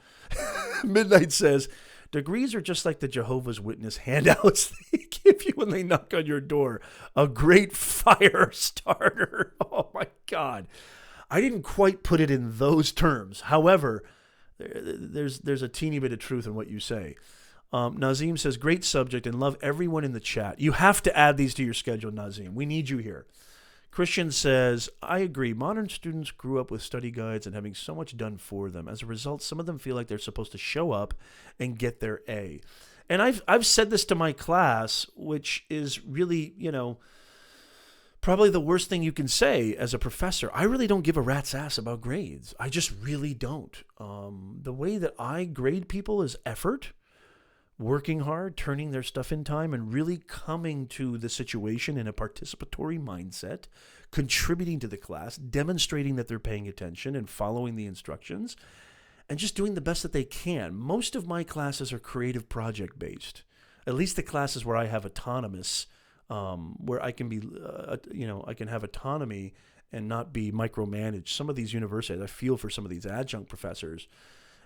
Midnight says, degrees are just like the Jehovah's Witness handouts they give you when they knock on your door. A great fire starter. Oh, my God. I didn't quite put it in those terms. However, there's a teeny bit of truth in what you say. Nazim says, great subject and love everyone in the chat. You have to add these to your schedule, Nazim. We need you here. Christian says, I agree. Modern students grew up with study guides and having so much done for them. As a result, some of them feel like they're supposed to show up and get their A. And I've said this to my class, which is really, probably the worst thing you can say as a professor. I really don't give a rat's ass about grades. I just really don't. The way that I grade people is effort, working hard, turning their stuff in time, and really coming to the situation in a participatory mindset, contributing to the class, demonstrating that they're paying attention and following the instructions. and just doing the best that they can. Most of my classes are creative project based, at least the classes where I have autonomous, where I can be, I can have autonomy and not be micromanaged. Some of these universities, I feel for some of these adjunct professors,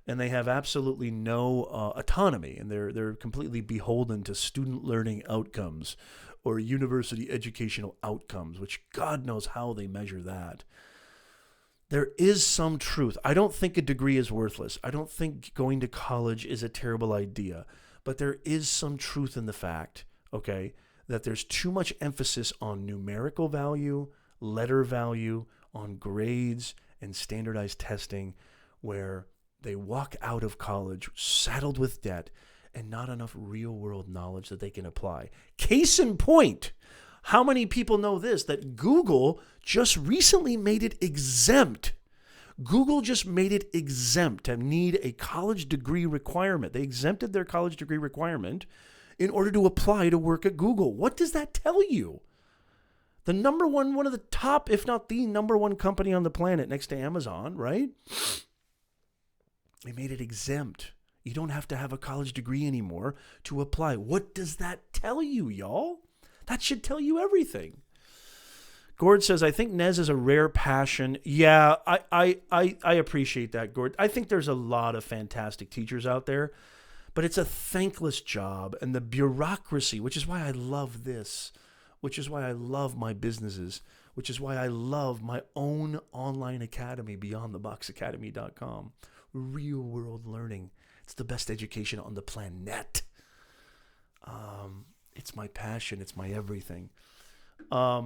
and they have absolutely no autonomy, and they're completely beholden to student learning outcomes or university educational outcomes, which God knows how they measure that. There is some truth. I don't think a degree is worthless. I don't think going to college is a terrible idea, but there is some truth in the fact, okay, that there's too much emphasis on numerical value, letter value, on grades and standardized testing, where they walk out of college saddled with debt and not enough real-world knowledge that they can apply. Case in point, how many people know this, that Google just recently made it exempt? Google just made it exempt to need a college degree requirement. They exempted their college degree requirement in order to apply to work at Google. What does that tell you? The number one of the top, if not the number one company on the planet next to Amazon, right? They made it exempt. You don't have to have a college degree anymore to apply. What does that tell you, y'all? That should tell you everything. Gord says, I think Nez is a rare passion. Yeah, I appreciate that, Gord. I think there's a lot of fantastic teachers out there, but it's a thankless job. And the bureaucracy, which is why I love this, which is why I love my businesses, which is why I love my own online academy, beyondtheboxacademy.com. Real world learning. It's the best education on the planet. It's my passion. It's my everything. Let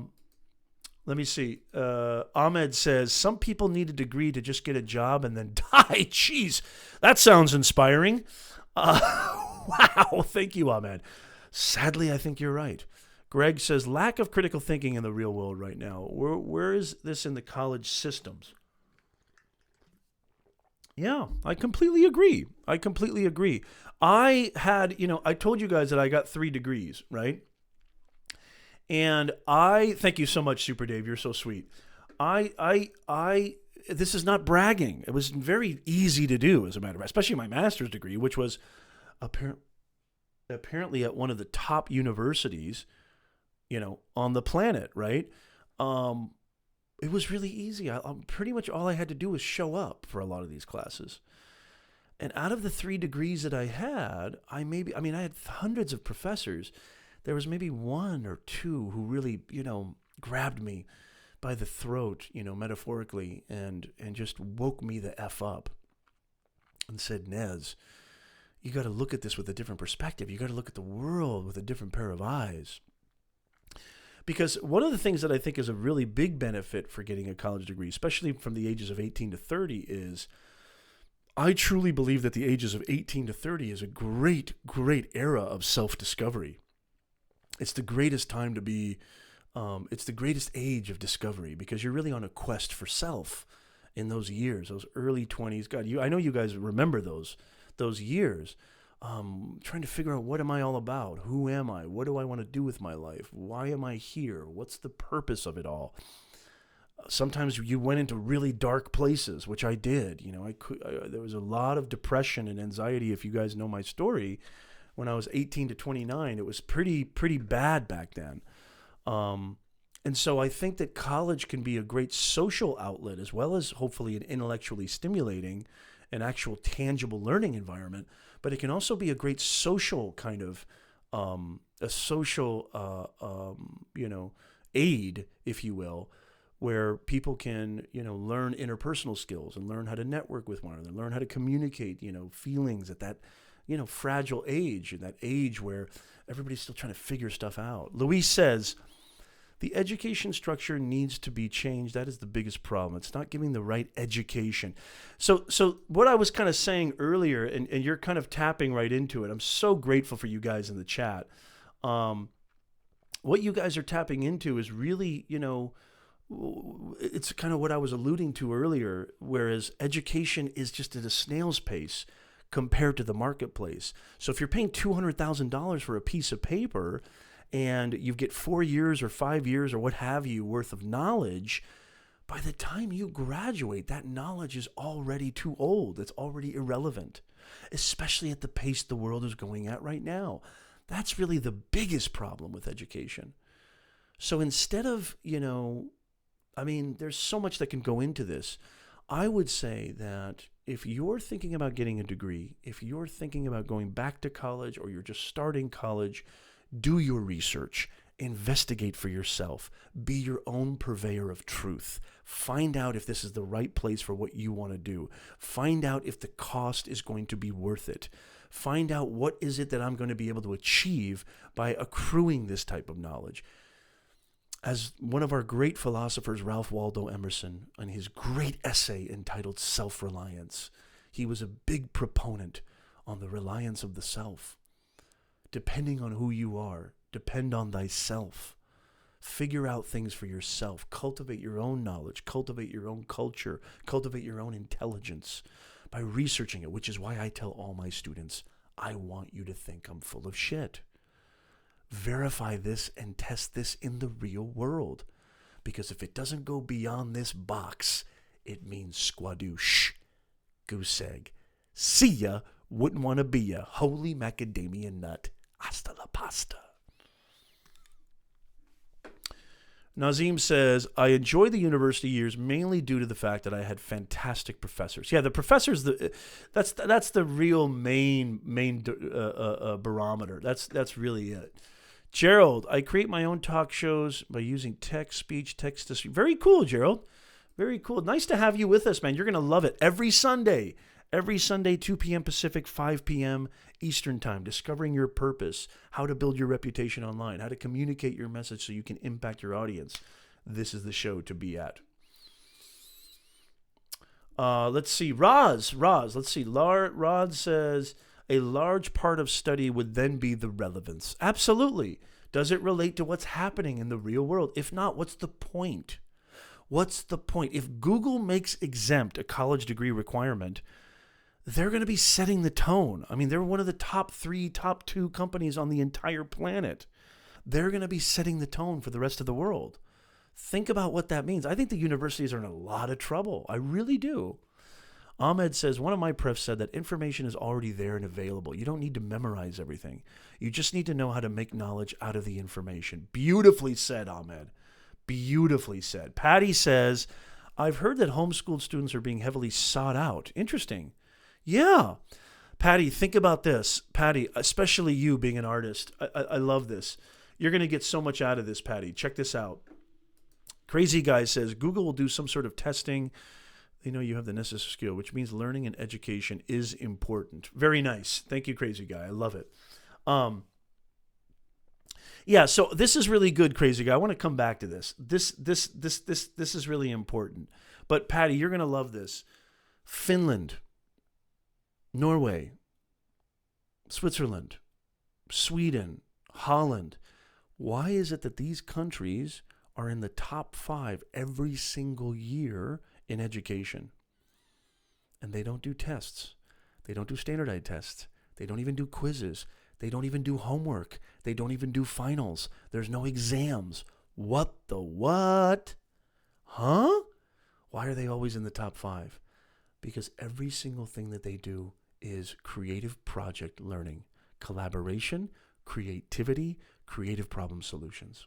me see. Ahmed says, some people need a degree to just get a job and then die. Jeez, that sounds inspiring. Wow. Thank you, Ahmed. Sadly, I think you're right. Greg says, lack of critical thinking in the real world right now. Where is this in the college systems? Yeah, I completely agree. I had, I told you guys that I got 3 degrees, right? And thank you so much, Super Dave. You're so sweet. This is not bragging. It was very easy to do, as a matter of fact, especially my master's degree, which was apparently at one of the top universities, on the planet, right? It was really easy. Pretty much all I had to do was show up for a lot of these classes. And out of the 3 degrees that I had, I had hundreds of professors. There was maybe 1 or 2 who really, grabbed me by the throat, metaphorically, and just woke me the F up and said, Nez, you got to look at this with a different perspective. You got to look at the world with a different pair of eyes. Because one of the things that I think is a really big benefit for getting a college degree, especially from the ages of 18 to 30, is I truly believe that the ages of 18 to 30 is a great, great era of self-discovery. It's the greatest time to be, it's the greatest age of discovery, because you're really on a quest for self in those years, those early 20s. God, I know you guys remember those years. Trying to figure out, what am I all about? Who am I? What do I want to do with my life? Why am I here? What's the purpose of it all? Sometimes you went into really dark places, which I did. There was a lot of depression and anxiety. If you guys know my story, when I was 18 to 29, it was pretty bad back then. And so I think that college can be a great social outlet, as well as hopefully an intellectually stimulating, an actual tangible learning environment. But it can also be a great social kind of, aid, if you will, where people can, learn interpersonal skills and learn how to network with one another, learn how to communicate, feelings at that, fragile age, that age where everybody's still trying to figure stuff out. Luis says, the education structure needs to be changed. That is the biggest problem. It's not giving the right education. So what I was kind of saying earlier, and you're kind of tapping right into it. I'm so grateful for you guys in the chat. What you guys are tapping into is really, it's kind of what I was alluding to earlier, whereas education is just at a snail's pace compared to the marketplace. So if you're paying $200,000 for a piece of paper, and you get 4 years or 5 years or what have you worth of knowledge, By the time you graduate, that knowledge is already too old. It's already irrelevant, especially at the pace the world is going at right now. That's really the biggest problem with education. So instead of, there's so much that can go into this. I would say that if you're thinking about getting a degree, if you're thinking about going back to college or you're just starting college, do your research. Investigate for yourself. Be your own purveyor of truth. Find out if this is the right place for what you want to do. Find out if the cost is going to be worth it. Find out what is it that I'm going to be able to achieve by accruing this type of knowledge. As one of our great philosophers, Ralph Waldo Emerson, in his great essay entitled Self-Reliance, he was a big proponent on the reliance of the self. Depending on who you are, depend on thyself. Figure out things for yourself. Cultivate your own knowledge. Cultivate your own culture. Cultivate your own intelligence by researching it, which is why I tell all my students, I want you to think I'm full of shit. Verify this and test this in the real world. Because if it doesn't go beyond this box, it means squadoosh. Goose egg. See ya. Wouldn't want to be ya. Holy macadamia nut. Hasta la pasta. Nazim says, I enjoy the university years mainly due to the fact that I had fantastic professors. Yeah, the professors, that's the real main barometer. That's really it. Gerald, I create my own talk shows by using text, speech, text to speech. Very cool, Gerald. Very cool. Nice to have you with us, man. You're going to love it. Every Sunday, 2 p.m. Pacific, 5 p.m. Eastern Time, discovering your purpose, how to build your reputation online, how to communicate your message so you can impact your audience. This is the show to be at. Let's see. Roz, let's see. Rod says, a large part of study would then be the relevance. Absolutely. Does it relate to what's happening in the real world? If not, what's the point? What's the point? If Google makes exempt a college degree requirement, they're going to be setting the tone. I mean, they're one of the top 2 companies on the entire planet. They're going to be setting the tone for the rest of the world. Think about what that means. I think the universities are in a lot of trouble. I really do. Ahmed says, one of my profs said that information is already there and available. You don't need to memorize everything. You just need to know how to make knowledge out of the information. Beautifully said, Ahmed. Beautifully said. Patty says, I've heard that homeschooled students are being heavily sought out. Interesting. Yeah. Patty, think about this. Patty, especially you being an artist. I love this. You're going to get so much out of this, Patty. Check this out. Crazy Guy says, Google will do some sort of testing. They know you have the necessary skill, which means learning and education is important. Very nice. Thank you, Crazy Guy. I love it. Yeah, so this is really good, Crazy Guy. I want to come back to this. This is really important. But Patty, you're going to love this. Finland, Norway, Switzerland, Sweden, Holland. Why is it that these countries are in the top 5 every single year in education? And they don't do tests. They don't do standardized tests. They don't even do quizzes. They don't even do homework. They don't even do finals. There's no exams. What the what? Huh? Why are they always in the top 5? Because every single thing that they do is creative project learning, collaboration, creativity, creative problem solutions.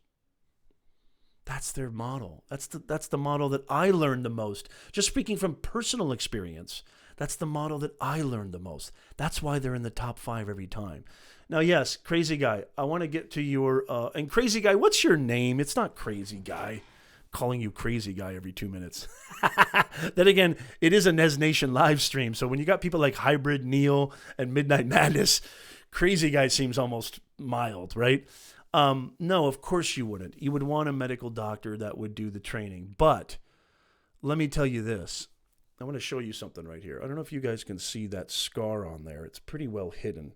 That's their model. That's the model that I learned the most. Just speaking from personal experience, that's the model that I learned the most. That's why they're in the top 5 every time. Now, yes, Crazy Guy, I want to get to your, and Crazy Guy, what's your name? It's not Crazy Guy. Calling you Crazy Guy every 2 minutes. Then again, it is a Nez Nation live stream. So when you got people like Hybrid, Neil, and Midnight Madness, Crazy Guy seems almost mild, right? No, of course you wouldn't. You would want a medical doctor that would do the training. But let me tell you this. I want to show you something right here. I don't know if you guys can see that scar on there. It's pretty well hidden.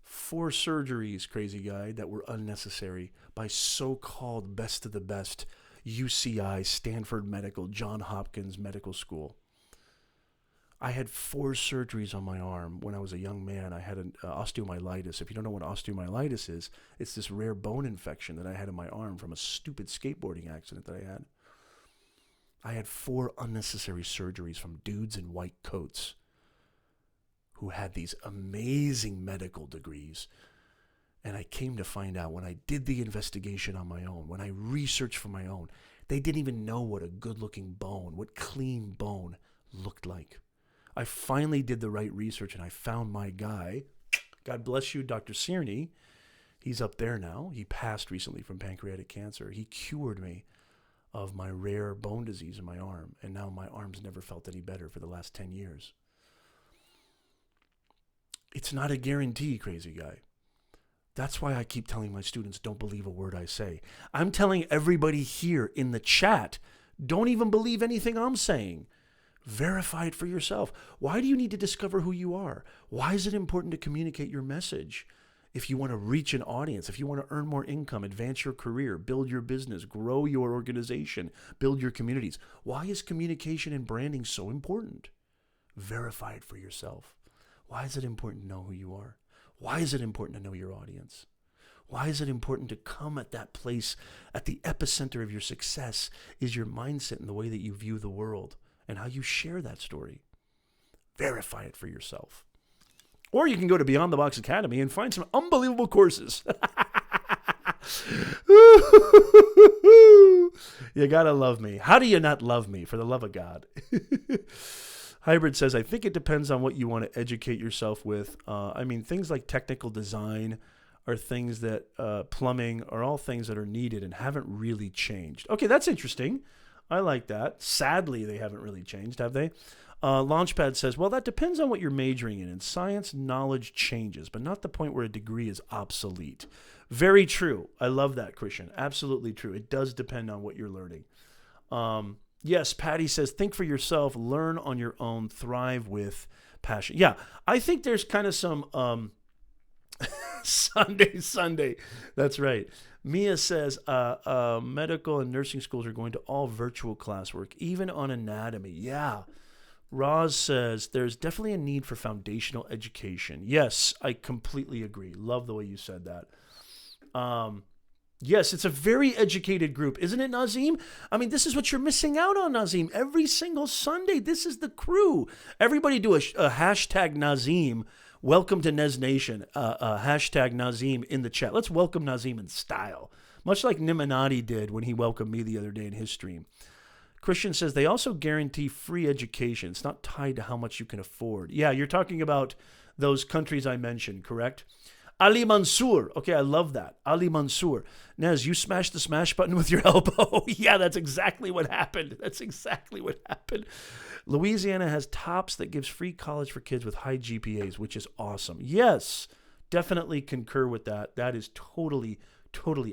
4 surgeries, Crazy Guy, that were unnecessary by so-called best of the best UCI, Stanford Medical, John Hopkins Medical School. I had 4 surgeries on my arm when I was a young man. I had an osteomyelitis. If you don't know what osteomyelitis is, it's this rare bone infection that I had in my arm from a stupid skateboarding accident that I had. I had 4 unnecessary surgeries from dudes in white coats who had these amazing medical degrees. And I came to find out when I did the investigation on my own, when I researched for my own, they didn't even know what a good-looking bone, what clean bone looked like. I finally did the right research and I found my guy. God bless you, Dr. Cerny. He's up there now. He passed recently from pancreatic cancer. He cured me of my rare bone disease in my arm, and now my arm's never felt any better for the last 10 years. It's not a guarantee, crazy guy. That's why I keep telling my students, don't believe a word I say. I'm telling everybody here in the chat, don't even believe anything I'm saying. Verify it for yourself. Why do you need to discover who you are? Why is it important to communicate your message? If you want to reach an audience, if you want to earn more income, advance your career, build your business, grow your organization, build your communities, why is communication and branding so important? Verify it for yourself. Why is it important to know who you are? Why is it important to know your audience? Why is it important to come at that place, at the epicenter of your success is your mindset and the way that you view the world and how you share that story. Verify it for yourself. Or you can go to Beyond the Box Academy and find some unbelievable courses. You gotta love me. How do you not love me, for the love of God? Hybrid says, I think it depends on what you want to educate yourself with. Things like technical design are things that, plumbing are all things that are needed and haven't really changed. Okay, that's interesting. I like that. Sadly, they haven't really changed, have they? Launchpad says, well, that depends on what you're majoring in. In science, knowledge changes, but not the point where a degree is obsolete. Very true. I love that, Christian. Absolutely true. It does depend on what you're learning. Yes, Patty says, think for yourself, learn on your own, thrive with passion. Yeah, I think there's kind of some Sunday. That's right. Mia says, medical and nursing schools are going to all virtual classwork, even on anatomy. Yeah. Roz says, there's definitely a need for foundational education. Yes, I completely agree. Love the way you said that. Yes, it's a very educated group, isn't it, Nazim? I mean, this is what you're missing out on, Nazim. Every single Sunday, this is the crew. Everybody do a hashtag Nazim. Welcome to Nez Nation. Hashtag Nazim in the chat. Let's welcome Nazim in style, much like Niminati did when he welcomed me the other day in his stream. Christian says they also guarantee free education. It's not tied to how much you can afford. Yeah, you're talking about those countries I mentioned, correct? Ali Mansour. Okay, I love that. Ali Mansour. Nez, you smashed the smash button with your elbow. Yeah, that's exactly what happened. Louisiana has TOPS that gives free college for kids with high GPAs, which is awesome. Yes, definitely concur with that. That is totally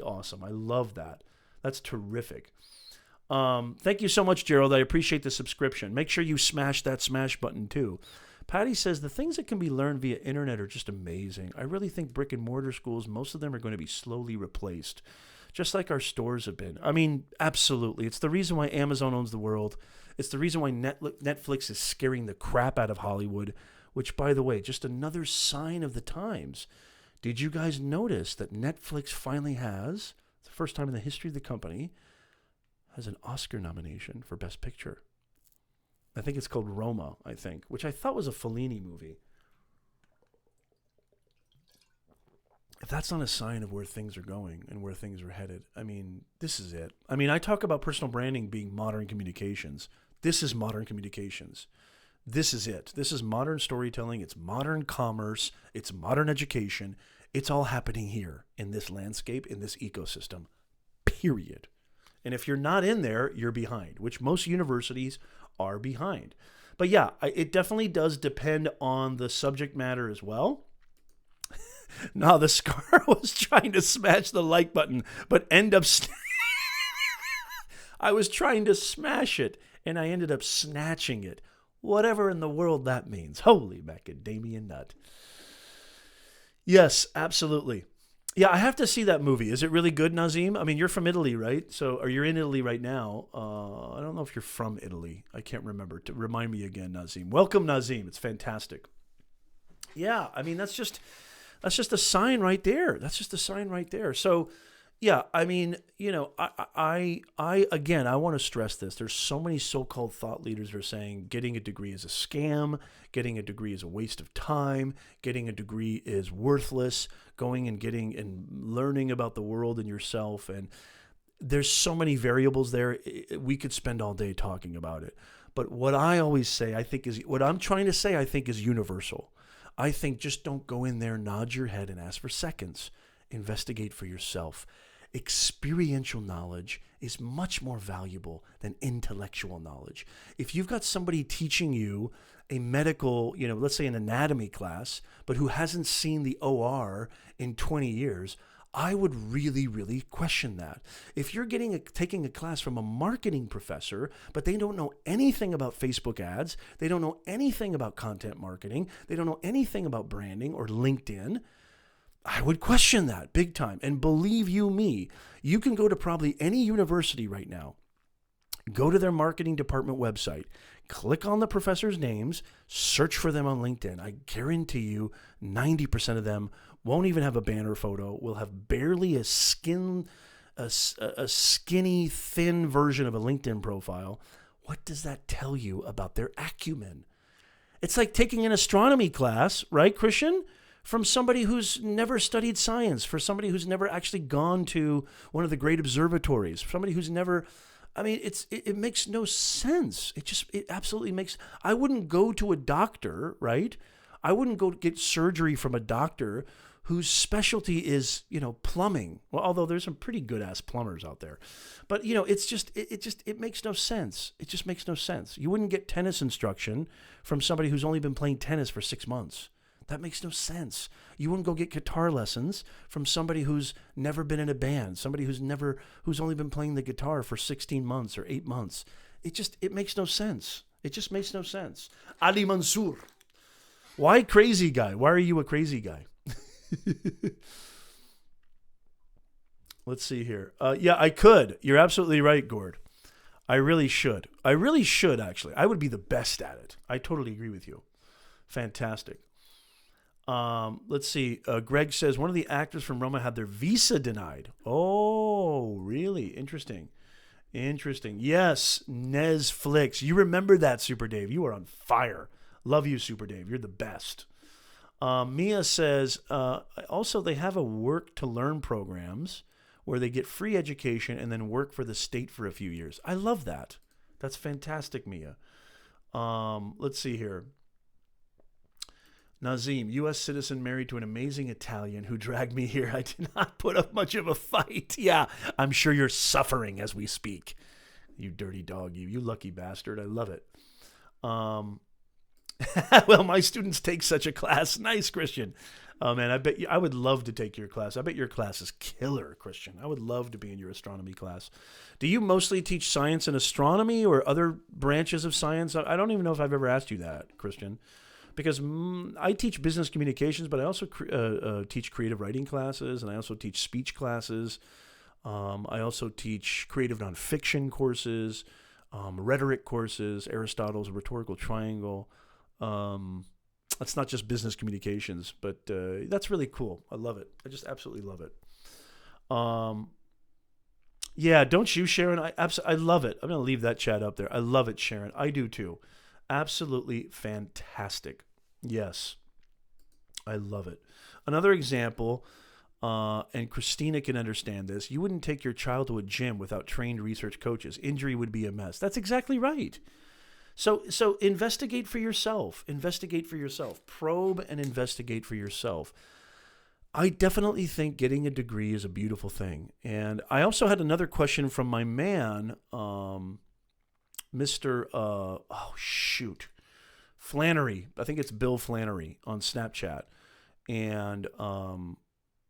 awesome. I love that. That's terrific. Thank you so much, Gerald. I appreciate the subscription. Make sure you smash that smash button too. Patty says the things that can be learned via internet are just amazing. I really think brick and mortar schools, most of them are going to be slowly replaced, just like our stores have been. I mean, absolutely. It's the reason why Amazon owns the world. It's the reason why Netflix is scaring the crap out of Hollywood, which, by the way, just another sign of the times. Did you guys notice that Netflix finally has, it's the first time in the history of the company, has an Oscar nomination for Best Picture? I think it's called Roma, which I thought was a Fellini movie. If that's not a sign of where things are going and where things are headed, I mean, this is it. I mean, I talk about personal branding being modern communications. This is modern communications. This is it. This is modern storytelling. It's modern commerce. It's modern education. It's all happening here in this landscape, in this ecosystem, period. And if you're not in there, you're behind, which most universities are behind. But yeah, it definitely does depend on the subject matter as well. No, the Scar was trying to smash the like button, but I was trying to smash it, and I ended up snatching it. Whatever in the world that means. Holy macadamia nut. Yes, absolutely. Yeah, I have to see that movie. Is it really good, Nazim? I mean, you're from Italy, right? Or you're in Italy right now. I don't know if you're from Italy. I can't remember. To remind me again, Nazim. Welcome, Nazim. It's fantastic. Yeah, I mean, that's just a sign right there. So, Yeah, I mean, again, I want to stress this. There's so many so-called thought leaders who are saying getting a degree is a scam, getting a degree is a waste of time, getting a degree is worthless, going and getting and learning about the world and yourself. And there's so many variables there. We could spend all day talking about it. But what I always say, what I'm trying to say, I think is universal. I think just don't go in there, nod your head, and ask for seconds. Investigate for yourself. Experiential knowledge is much more valuable than intellectual knowledge. If you've got somebody teaching you a medical, let's say an anatomy class, but who hasn't seen the OR in 20 years, I would really, really question that. If you're taking a class from a marketing professor, but they don't know anything about Facebook ads, they don't know anything about content marketing, they don't know anything about branding or LinkedIn, I would question that big time. And believe you me, you can go to probably any university right now, go to their marketing department website, click on the professors' names, search for them on LinkedIn. I guarantee you 90% of them won't even have a banner photo, will have barely a skinny, thin version of a LinkedIn profile. What does that tell you about their acumen? It's like taking an astronomy class, right, Christian? From somebody who's never studied science, for somebody who's never actually gone to one of the great observatories, somebody who's never, it makes no sense. It absolutely makes, I wouldn't go to a doctor, right? I wouldn't go get surgery from a doctor whose specialty is, plumbing. Well, although there's some pretty good ass plumbers out there, but it makes no sense. It just makes no sense. You wouldn't get tennis instruction from somebody who's only been playing tennis for 6 months. That makes no sense. You wouldn't go get guitar lessons from somebody who's never been in a band, somebody who's only been playing the guitar for 16 months or 8 months. It makes no sense. It just makes no sense. Ali Mansour. Why crazy guy? Why are you a crazy guy? Let's see here. Yeah, I could. You're absolutely right, Gord. I really should. Actually. I would be the best at it. I totally agree with you. Fantastic. Let's see. Greg says one of the actors from Roma had their visa denied. Oh, really? Interesting. Yes, Nez Flicks. You remember that, Super Dave. You are on fire. Love you, Super Dave. You're the best. Mia says, also they have a work to learn programs where they get free education and then work for the state for a few years. I love that. That's fantastic, Mia. Let's see here. Nazim, U.S. citizen married to an amazing Italian who dragged me here. I did not put up much of a fight. Yeah, I'm sure you're suffering as we speak. You dirty dog, you lucky bastard. I love it. Well, my students take such a class. Nice, Christian. Oh, man, I would love to take your class. I bet your class is killer, Christian. I would love to be in your astronomy class. Do you mostly teach science and astronomy or other branches of science? I don't even know if I've ever asked you that, Christian. Because I teach business communications, but I also teach creative writing classes, and I also teach speech classes. I also teach creative nonfiction courses, rhetoric courses, Aristotle's rhetorical triangle. That's not just business communications, but that's really cool. I love it. I just absolutely love it. Yeah, don't you, Sharon? I love it. I'm going to leave that chat up there. I love it, Sharon. I do too. Absolutely fantastic. Yes, I love it. Another example, and Christina can understand this, you wouldn't take your child to a gym without trained research coaches. Injury would be a mess. That's exactly right. So investigate for yourself. Investigate for yourself. Probe and investigate for yourself. I definitely think getting a degree is a beautiful thing. And I also had another question from my man, Mr. Flannery. I think it's Bill Flannery on Snapchat. And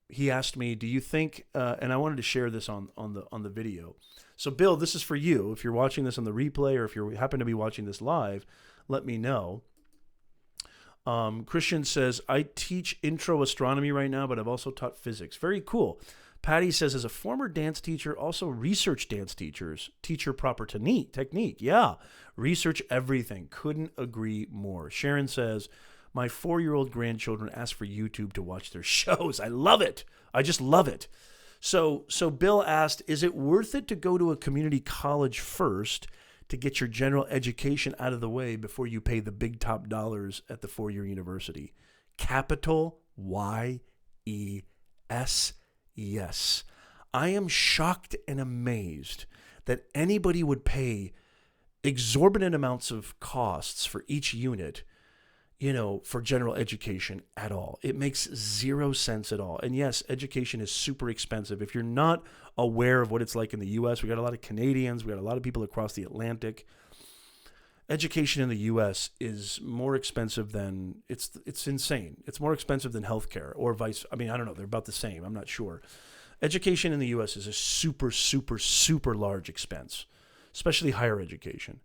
he asked me, do you think, and I wanted to share this on the video. So Bill, this is for you. If you're watching this on the replay or if you happen to be watching this live, let me know. Christian says, I teach intro astronomy right now, but I've also taught physics. Very cool. Patty says, as a former dance teacher, also research dance teachers, teach your proper technique. Yeah, research everything. Couldn't agree more. Sharon says, my 4-year-old grandchildren ask for YouTube to watch their shows. I love it. I just love it. So Bill asked, is it worth it to go to a community college first to get your general education out of the way before you pay the big top dollars at the four-year university? Capital Y-E-S, yes. I am shocked and amazed that anybody would pay exorbitant amounts of costs for each unit, for general education at all. It makes zero sense at all. And yes, education is super expensive. If you're not aware of what it's like in the U.S., we got a lot of Canadians, we got a lot of people across the Atlantic. Education in the U.S. is more expensive than, it's insane. It's more expensive than healthcare or I don't know. They're about the same. I'm not sure. Education in the U.S. is a super, super, super large expense, especially higher education.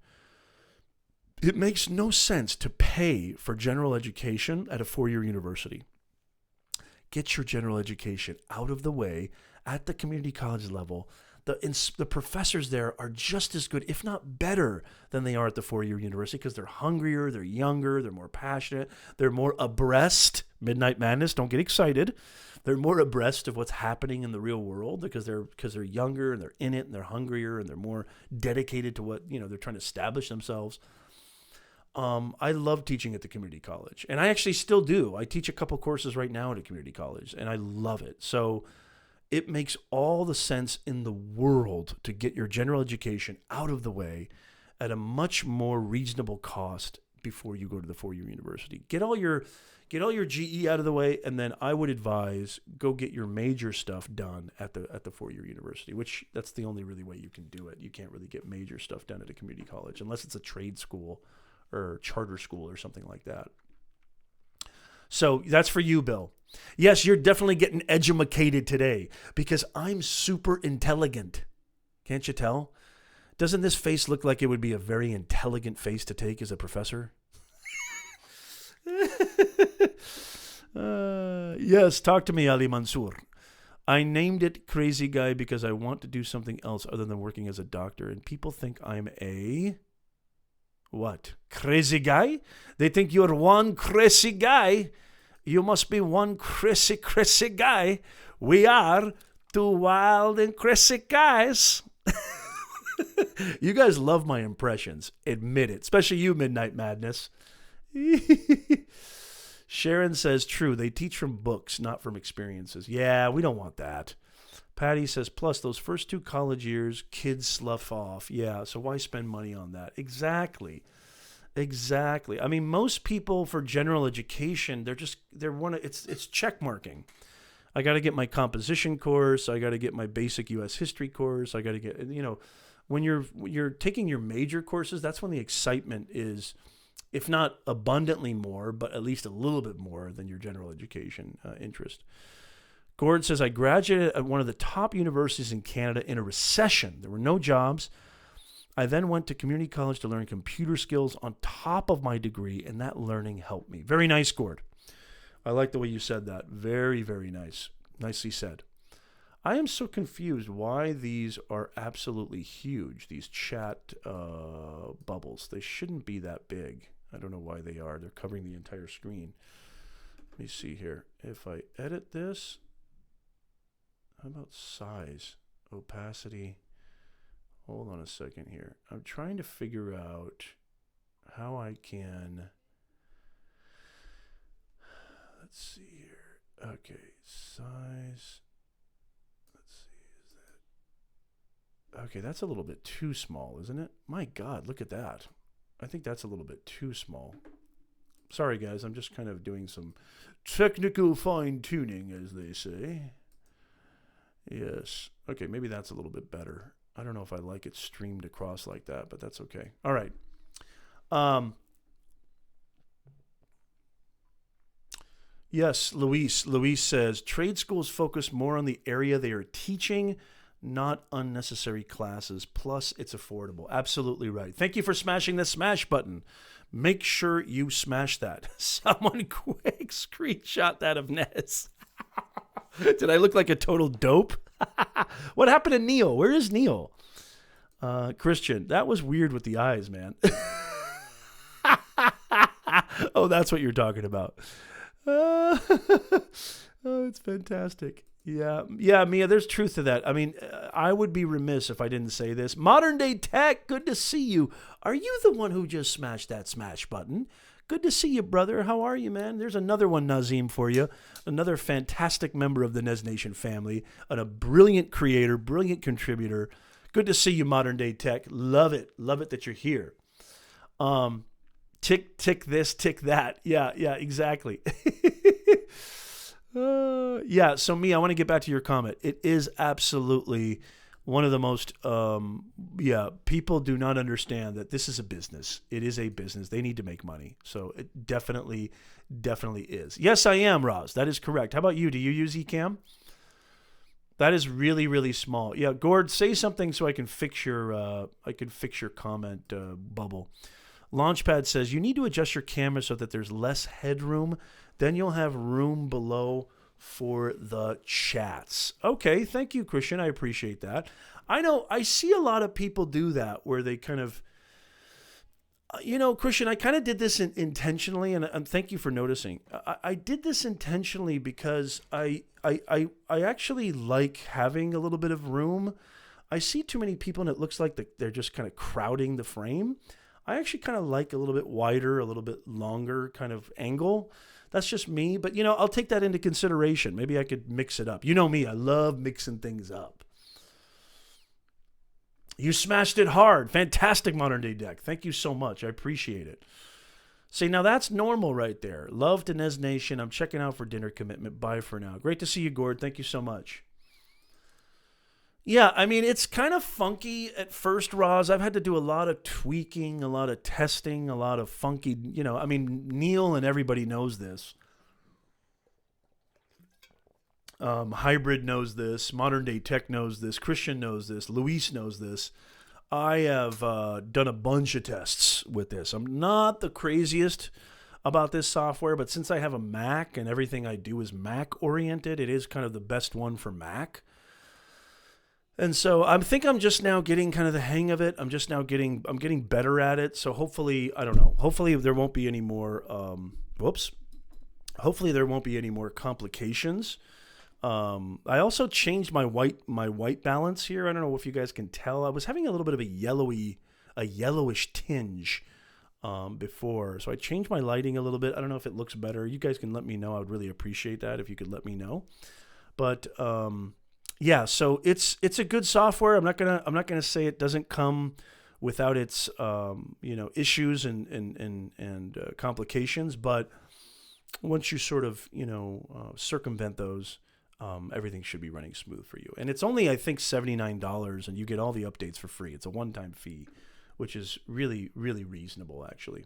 It makes no sense to pay for general education at a four-year university. Get your general education out of the way at the community college level. The professors there are just as good, if not better, than they are at the four-year university because they're hungrier, they're younger, they're more passionate, they're more abreast. Midnight Madness, don't get excited. They're more abreast of what's happening in the real world because they're younger and they're in it and they're hungrier and they're more dedicated to what, they're trying to establish themselves. I love teaching at the community college, and I actually still do. I teach a couple courses right now at a community college, and I love it. So it makes all the sense in the world to get your general education out of the way at a much more reasonable cost before you go to the four-year university. Get all your GE out of the way, and then I would advise go get your major stuff done at the four-year university, which that's the only really way you can do it. You can't really get major stuff done at a community college unless it's a trade school or charter school or something like that. So that's for you, Bill. Yes, you're definitely getting edumacated today because I'm super intelligent. Can't you tell? Doesn't this face look like it would be a very intelligent face to take as a professor? Yes, talk to me, Ali Mansour. I named it Crazy Guy because I want to do something else other than working as a doctor, and people think I'm a... What? Crazy guy? They think you're one crazy guy. You must be one crazy guy. We are two wild and crazy guys. You guys love my impressions. Admit it. Especially you, Midnight Madness. Sharon says, true. They teach from books, not from experiences. Yeah, we don't want that. Patty says, plus those first 2 college years, kids slough off. Yeah, so why spend money on that? Exactly. I mean, most people for general education, it's check marking. I got to get my composition course. I got to get my basic U.S. history course. I got to get, when you're taking your major courses, that's when the excitement is, if not abundantly more, but at least a little bit more than your general education interest. Gord says, I graduated at one of the top universities in Canada in a recession. There were no jobs. I then went to community college to learn computer skills on top of my degree, and that learning helped me. Very nice, Gord. I like the way you said that. Very, very nice. Nicely said. I am so confused why these are absolutely huge, these chat bubbles. They shouldn't be that big. I don't know why they are. They're covering the entire screen. Let me see here. If I edit this... How about size, opacity? Hold on a second here. I'm trying to figure out how I can... Let's see here. Okay, size. Let's see, is that... Okay, that's a little bit too small, isn't it? My God, look at that. I think that's a little bit too small. Sorry, guys. I'm just kind of doing some technical fine-tuning, as they say. Yes. Okay, maybe that's a little bit better. I don't know if I like it streamed across like that, but that's okay. All right. Yes, Luis. Luis says, trade schools focus more on the area they are teaching, not unnecessary classes. Plus, it's affordable. Absolutely right. Thank you for smashing the smash button. Make sure you smash that. Someone quick screenshot that of Nez. Did I look like a total dope? What happened to Neil? Where is Neil? Christian, that was weird with the eyes, man. Oh, that's what you're talking about. Oh, it's fantastic. Yeah, Mia, there's truth to that. I mean, I would be remiss if I didn't say this. Modern Day Tech, good to see you. Are you the one who just smashed that smash button? Good to see you, brother. How are you, man? There's another one, Nazim, for you. Another fantastic member of the Nez Nation family, and a brilliant creator, brilliant contributor. Good to see you, Modern Day Tech. Love it. Love it that you're here. Tick this, tick that. Yeah, exactly. So me, I want to get back to your comment. It is absolutely one of the most, people do not understand that this is a business. It is a business. They need to make money. So it definitely is. Yes, I am, Roz. That is correct. How about you? Do you use Ecamm? That is really, really small. Yeah, Gord, say something so I can fix your comment bubble. Launchpad says you need to adjust your camera so that there's less headroom. Then you'll have room below for the chats. Okay, thank you, Christian. I appreciate that. I know I see a lot of people do that where they kind of, Christian, I kind of did this intentionally, and thank you for noticing. I did this intentionally because I actually like having a little bit of room. I see too many people, and it looks like they're just kind of crowding the frame. I actually kind of like a little bit wider, a little bit longer kind of angle. That's just me, but I'll take that into consideration. Maybe I could mix it up. You know me, I love mixing things up. You smashed it hard. Fantastic, Modern Day Deck. Thank you so much. I appreciate it. See, now that's normal right there. Love to Nez Nation. I'm checking out for dinner commitment. Bye for now. Great to see you, Gord. Thank you so much. Yeah, I mean, it's kind of funky at first, Roz. I've had to do a lot of tweaking, a lot of testing, a lot of funky, Neil and everybody knows this. Hybrid knows this. Modern Day Tech knows this. Christian knows this. Luis knows this. I have done a bunch of tests with this. I'm not the craziest about this software, but since I have a Mac and everything I do is Mac oriented, it is kind of the best one for Mac. And so I think I'm just now getting kind of the hang of it. I'm getting better at it. So hopefully, I don't know. Hopefully there won't be any more, Hopefully there won't be any more complications. I also changed my white balance here. I don't know if you guys can tell. I was having a little bit of a yellowish tinge before. So I changed my lighting a little bit. I don't know if it looks better. You guys can let me know. I would really appreciate that if you could let me know. But yeah, so it's a good software. I'm not gonna say it doesn't come without its issues and complications, but once you sort of circumvent those, everything should be running smooth for you. And it's only, I think, $79, and you get all the updates for free. It's a one-time fee, which is really, really reasonable, actually.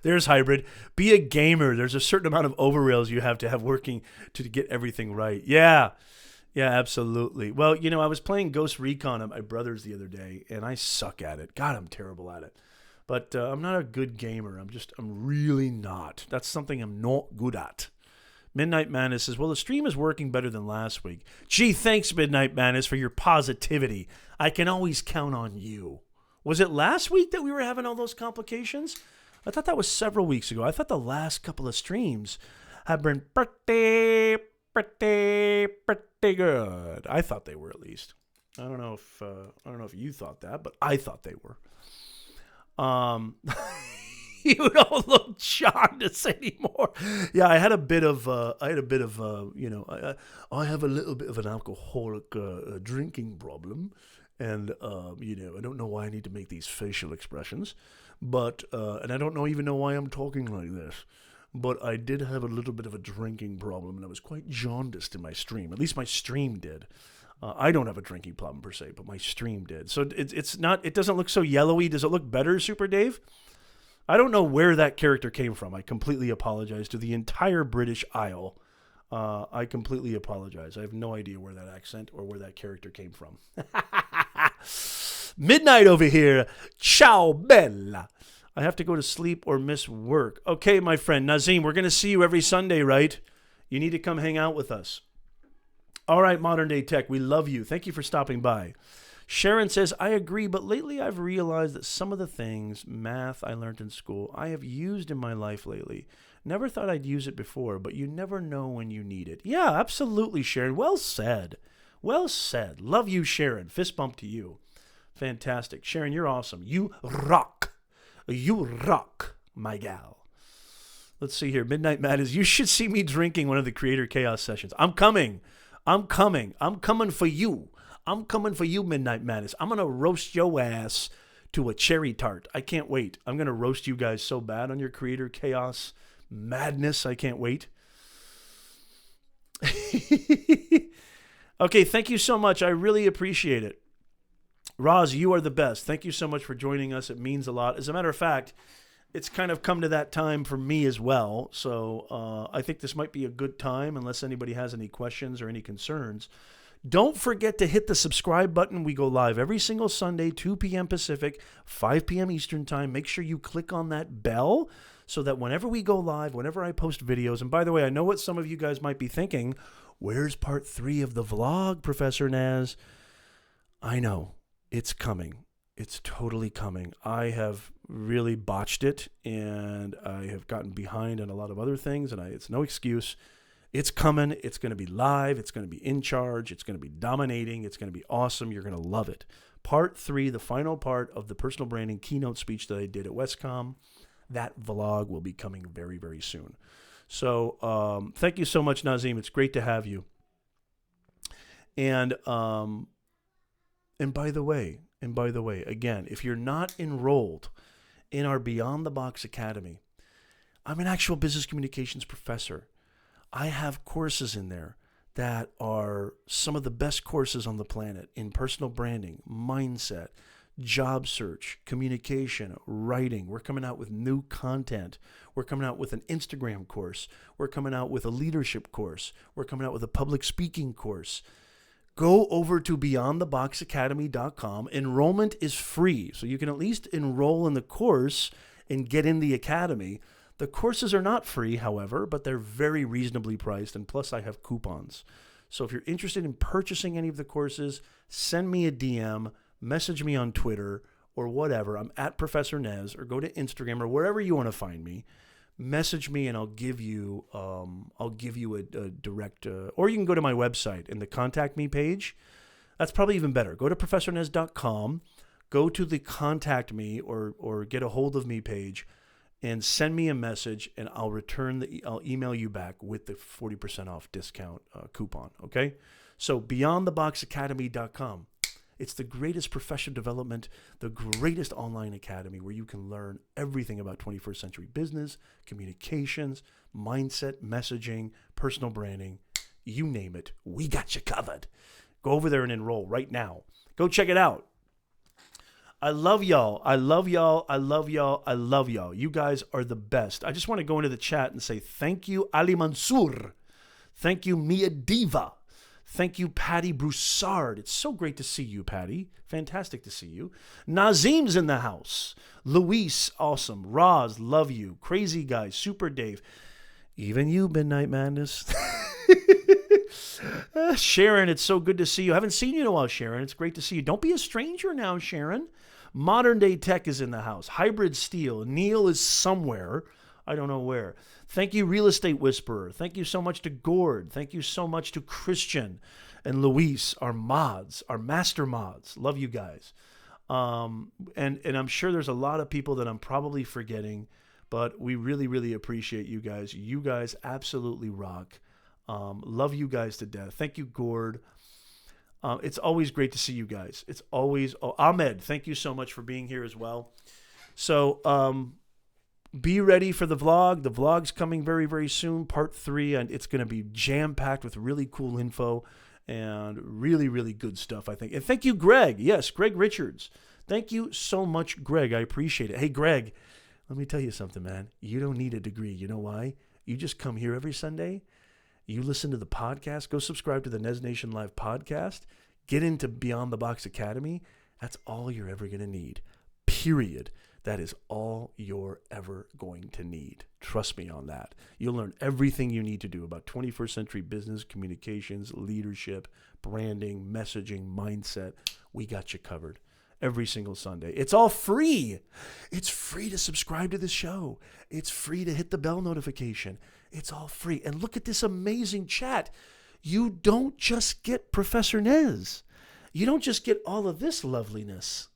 There's Hybrid. Be a gamer. There's a certain amount of overrails you have to have working to get everything right. Yeah, absolutely. Well, I was playing Ghost Recon at my brother's the other day, and I suck at it. God, I'm terrible at it. But I'm not a good gamer. I'm really not. That's something I'm not good at. Midnight Madness says, well, the stream is working better than last week. Gee, thanks, Midnight Madness, for your positivity. I can always count on you. Was it last week that we were having all those complications? I thought that was several weeks ago. I thought the last couple of streams have been pretty good. I thought they were, at least. I don't know if you thought that, but I thought they were. You don't look jaundiced anymore. Yeah, I have a little bit of an alcoholic drinking problem. And, I don't know why I need to make these facial expressions, but, and I don't even know why I'm talking like this, but I did have a little bit of a drinking problem, and I was quite jaundiced in my stream. At least my stream did. I don't have a drinking problem per se, but my stream did. So it doesn't look so yellowy. Does it look better, Super Dave? I don't know where that character came from. I completely apologize to the entire British Isle. I completely apologize. I have no idea where that accent or where that character came from. Midnight over here. Ciao, Bella. I have to go to sleep or miss work. Okay, my friend Nazim, we're going to see you every Sunday, right? You need to come hang out with us. All right, Modern Day Tech, we love you. Thank you for stopping by. Sharon says, I agree, but lately I've realized that some of the things, math I learned in school, I have used in my life lately. Never thought I'd use it before, but you never know when you need it. Yeah, absolutely, Sharon. Well said. Well said. Love you, Sharon. Fist bump to you. Fantastic. Sharon, you're awesome. You rock. You rock, my gal. Let's see here. Midnight Madness. You should see me drinking one of the Creator Chaos sessions. I'm coming. I'm coming. I'm coming for you. I'm coming for you, Midnight Madness. I'm going to roast your ass to a cherry tart. I can't wait. I'm going to roast you guys so bad on your Creator Chaos madness. I can't wait. Okay, thank you so much. I really appreciate it. Roz, you are the best. Thank you so much for joining us. It means a lot. As a matter of fact, it's kind of come to that time for me as well. So I think this might be a good time, unless anybody has any questions or any concerns. Don't forget to hit the subscribe button. We go live every single Sunday, 2 p.m. Pacific, 5 p.m. Eastern Time. Make sure you click on that bell so that whenever we go live, whenever I post videos, and by the way, I know what some of you guys might be thinking. Where's part 3 of the vlog, Professor Nez? I know. It's coming. It's totally coming. I have really botched it, and I have gotten behind on a lot of other things, and it's no excuse. It's coming. It's going to be live. It's going to be in charge. It's going to be dominating. It's going to be awesome. You're going to love it. Part 3, the final part of the personal branding keynote speech that I did at Westcom, that vlog will be coming very, very soon. So thank you so much, Nazim. It's great to have you. And by the way, again, if you're not enrolled in our Beyond the Box Academy, I'm an actual business communications professor. I have courses in there that are some of the best courses on the planet in personal branding, mindset, job search, communication, writing. We're coming out with new content. We're coming out with an Instagram course. We're coming out with a leadership course. We're coming out with a public speaking course. Go over to beyondtheboxacademy.com. Enrollment is free, so you can at least enroll in the course and get in the academy. The courses are not free, however, but they're very reasonably priced, and plus I have coupons. So if you're interested in purchasing any of the courses, send me a DM, message me on Twitter or whatever. I'm at Professor Nez, or go to Instagram or wherever you want to find me. Message me and I'll give you a direct, or you can go to my website in the contact me page. That's probably even better. Go to professornez.com, go to the contact me or get a hold of me page, and send me a message, and I'll email you back with the 40% off discount coupon. Okay, so beyondtheboxacademy.com. It's the greatest professional development, the greatest online academy where you can learn everything about 21st century business, communications, mindset, messaging, personal branding, you name it. We got you covered. Go over there and enroll right now. Go check it out. I love y'all. I love y'all. I love y'all. I love y'all. You guys are the best. I just want to go into the chat and say thank you, Ali Mansour. Thank you, Mia Diva. Thank you, Patty Broussard. It's so great to see you, Patty. Fantastic to see you. Nazim's in the house. Luis, awesome. Roz, love you. Crazy Guy, Super Dave. Even you, Midnight Madness. Sharon, it's so good to see you. I haven't seen you in a while, Sharon. It's great to see you. Don't be a stranger now, Sharon. Modern Day Tech is in the house. Hybrid Steel. Neil is somewhere. I don't know where. Thank you, Real Estate Whisperer. Thank you so much to Gord. Thank you so much to Christian and Luis, our mods, our master mods. Love you guys. And I'm sure there's a lot of people that I'm probably forgetting, but we really, really appreciate you guys. You guys absolutely rock. Love you guys to death. Thank you, Gord. It's always great to see you guys. It's always... Oh, Ahmed, thank you so much for being here as well. So... be ready for the vlog. The vlog's coming very, very soon, part 3, and it's going to be jam-packed with really cool info and really, really good stuff, I think. And thank you, Greg. Yes, Greg Richards. Thank you so much, Greg. I appreciate it. Hey, Greg, let me tell you something, man. You don't need a degree. You know why? You just come here every Sunday. You listen to the podcast. Go subscribe to the Nez Nation Live podcast. Get into Beyond the Box Academy. That's all you're ever going to need, period. That is all you're ever going to need. Trust me on that. You'll learn everything you need to do about 21st century business, communications, leadership, branding, messaging, mindset. We got you covered. every single Sunday. It's all free. It's free to subscribe to the show. It's free to hit the bell notification. It's all free. And look at this amazing chat. You don't just get Professor Nez. You don't just get all of this loveliness.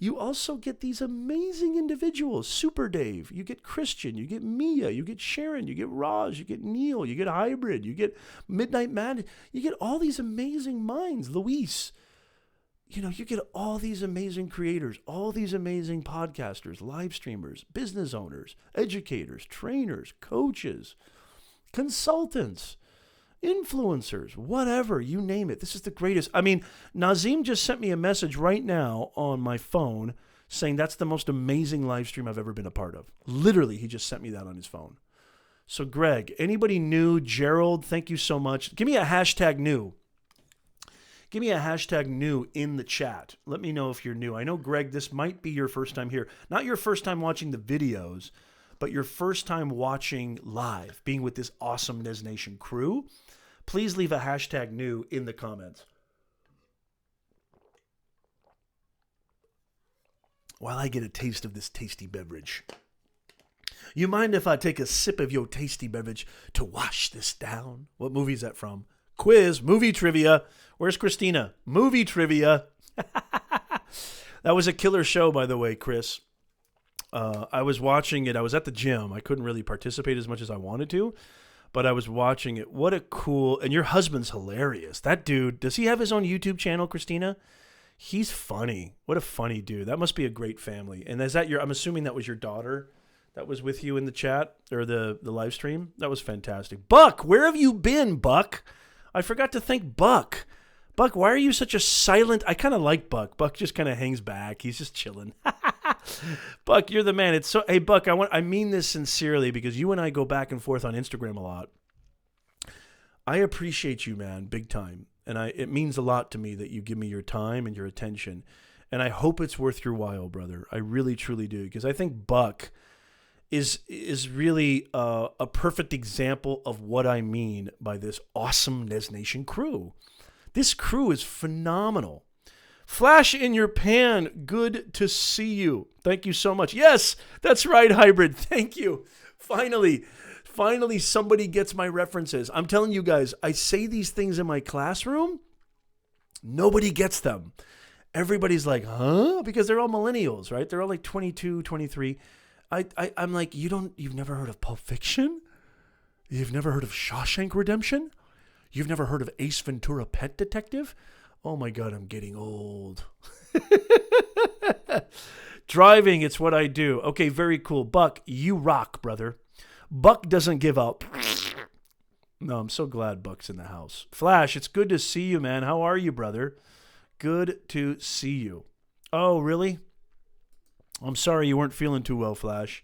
You also get these amazing individuals. Super Dave, you get Christian, you get Mia, you get Sharon, you get Raj, you get Neil, you get Hybrid, you get Midnight Man, you get all these amazing minds, Luis. You know, you get all these amazing creators, all these amazing podcasters, live streamers, business owners, educators, trainers, coaches, consultants, influencers, whatever, you name it. This is the greatest. I mean, Nazim just sent me a message right now on my phone saying that's the most amazing live stream I've ever been a part of. Literally, he just sent me that on his phone. So Greg, anybody new? Gerald, thank you so much. Give me a hashtag new. Give me a hashtag new in the chat. Let me know if you're new. I know, Greg, this might be your first time here. Not your first time watching the videos, but your first time watching live, being with this awesome Nez Nation crew. Please leave a hashtag new in the comments. While I get a taste of this tasty beverage. You mind if I take a sip of your tasty beverage to wash this down? What movie is that from? Quiz, movie trivia. Where's Christina? Movie trivia. That was a killer show, by the way, Chris. I was watching it. I was at the gym. I couldn't really participate as much as I wanted to, but I was watching it. What a cool, and your husband's hilarious. That dude, does he have his own YouTube channel, Christina? He's funny. What a funny dude. That must be a great family. And is that I'm assuming that was your daughter that was with you in the chat or the live stream? That was fantastic. Buck, where have you been, Buck? I forgot to thank Buck. Buck, why are you such a silent? I kind of like Buck. Buck just kind of hangs back. He's just chilling. Buck, you're the man. It's so. Hey, Buck, I mean this sincerely because you and I go back and forth on Instagram a lot. I appreciate you, man, big time, and it means a lot to me that you give me your time and your attention, and I hope it's worth your while, brother. I really, truly do, because I think Buck is really a perfect example of what I mean by this awesome Nez Nation crew. This crew is phenomenal. Flash in your pan. Good to see you. Thank you so much. Yes, that's right, Hybrid. Thank you. Finally somebody gets my references. I'm telling you guys, I say these things in my classroom. Nobody gets them. Everybody's like, huh? Because they're all millennials, right? They're all like 22, 23. I'm like, you've never heard of Pulp Fiction? You've never heard of Shawshank Redemption? You've never heard of Ace Ventura Pet Detective? Oh my God, I'm getting old. Driving, it's what I do. Okay, very cool. Buck, you rock, brother. Buck doesn't give up. No, I'm so glad Buck's in the house. Flash, it's good to see you, man. How are you, brother? Good to see you. Oh, really? I'm sorry you weren't feeling too well, Flash.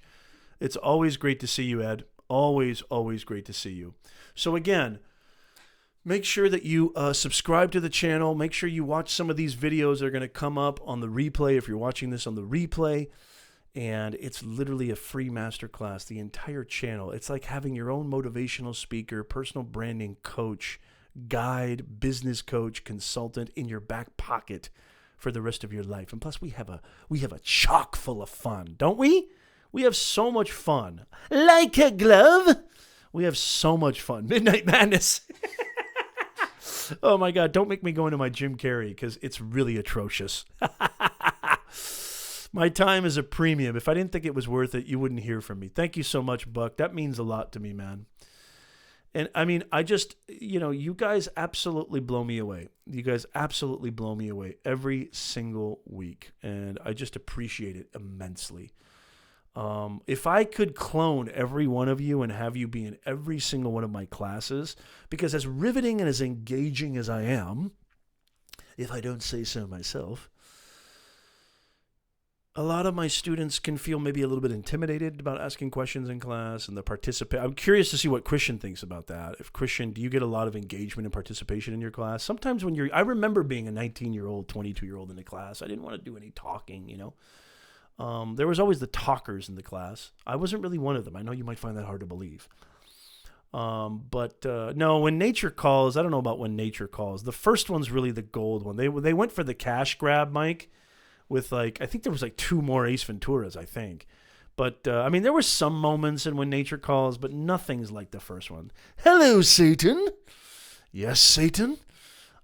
It's always great to see you, Ed. Always, always great to see you. So again, make sure that you subscribe to the channel. Make sure you watch some of these videos that are going to come up on the replay if you're watching this on the replay. And it's literally a free masterclass, the entire channel. It's like having your own motivational speaker, personal branding coach, guide, business coach, consultant in your back pocket for the rest of your life. And plus we have a chock full of fun, don't we? We have so much fun. Like a glove. We have so much fun. Midnight Madness. Oh my God, don't make me go into my Jim Carrey because it's really atrocious. My time is a premium. If I didn't think it was worth it, you wouldn't hear from me. Thank you so much, Buck. That means a lot to me, man. And I mean, I just, you guys absolutely blow me away. You guys absolutely blow me away every single week. And I just appreciate it immensely. If I could clone every one of you and have you be in every single one of my classes, because as riveting and as engaging as I am, if I don't say so myself, a lot of my students can feel maybe a little bit intimidated about asking questions in class and the participate. I'm curious to see what Christian thinks about that. If Christian, do you get a lot of engagement and participation in your class? Sometimes when I remember being a 19-year-old, 22-year-old in the class, I didn't want to do any talking, There was always the talkers in the class. I wasn't really one of them. I know you might find that hard to believe. But no, When Nature Calls, I don't know about When Nature Calls. The first one's really the gold one. They went for the cash grab, Mike, with like, I think there was like 2 more Ace Venturas, I think. But, I mean, there were some moments in When Nature Calls, but nothing's like the first one. Hello, Satan. Yes, Satan.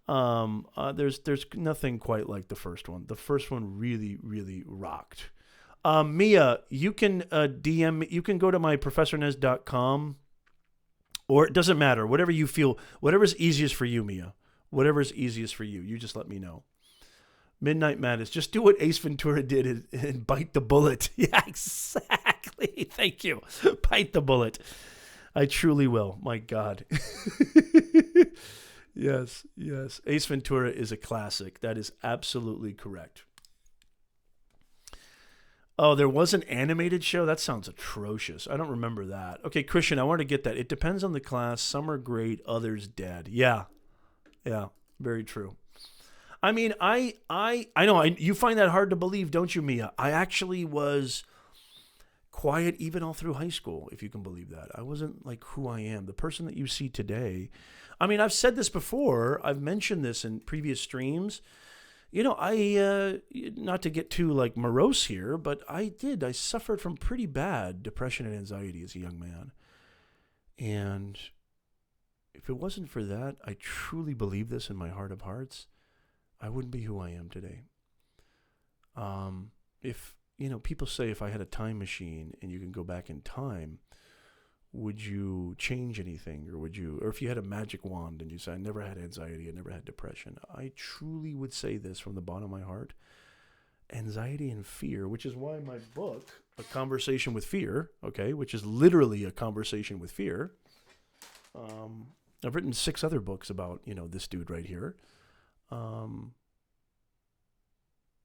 There's nothing quite like the first one. The first one really, really rocked. Mia, you can DM me. You can go to my ProfessorNez.com, or it doesn't matter. Whatever you feel, whatever's easiest for you, Mia. Whatever's easiest for you. You just let me know. Midnight Madness. Just do what Ace Ventura did and bite the bullet. Yeah, exactly. Thank you. Bite the bullet. I truly will. My God. Yes. Ace Ventura is a classic. That is absolutely correct. Oh, there was an animated show? That sounds atrocious. I don't remember that. Okay, Christian, I want to get that. It depends on the class. Some are great, others dead. Yeah, very true. I mean, I know you find that hard to believe, don't you, Mia? I actually was quiet even all through high school, if you can believe that. I wasn't like who I am, the person that you see today. I mean, I've said this before. I've mentioned this in previous streams. You know, I not to get too like morose here, but I suffered from pretty bad depression and anxiety as a young man. And if it wasn't for that, I truly believe this in my heart of hearts, I wouldn't be who I am today. If, you know, people say if I had a time machine and you can go back in time, would you change anything? Or if you had a magic wand and you say, I never had anxiety, I never had depression, I truly would say this from the bottom of my heart. Anxiety and fear, which is why my book, A Conversation with Fear, okay, which is literally a conversation with fear. I've written 6 other books about, you know, this dude right here.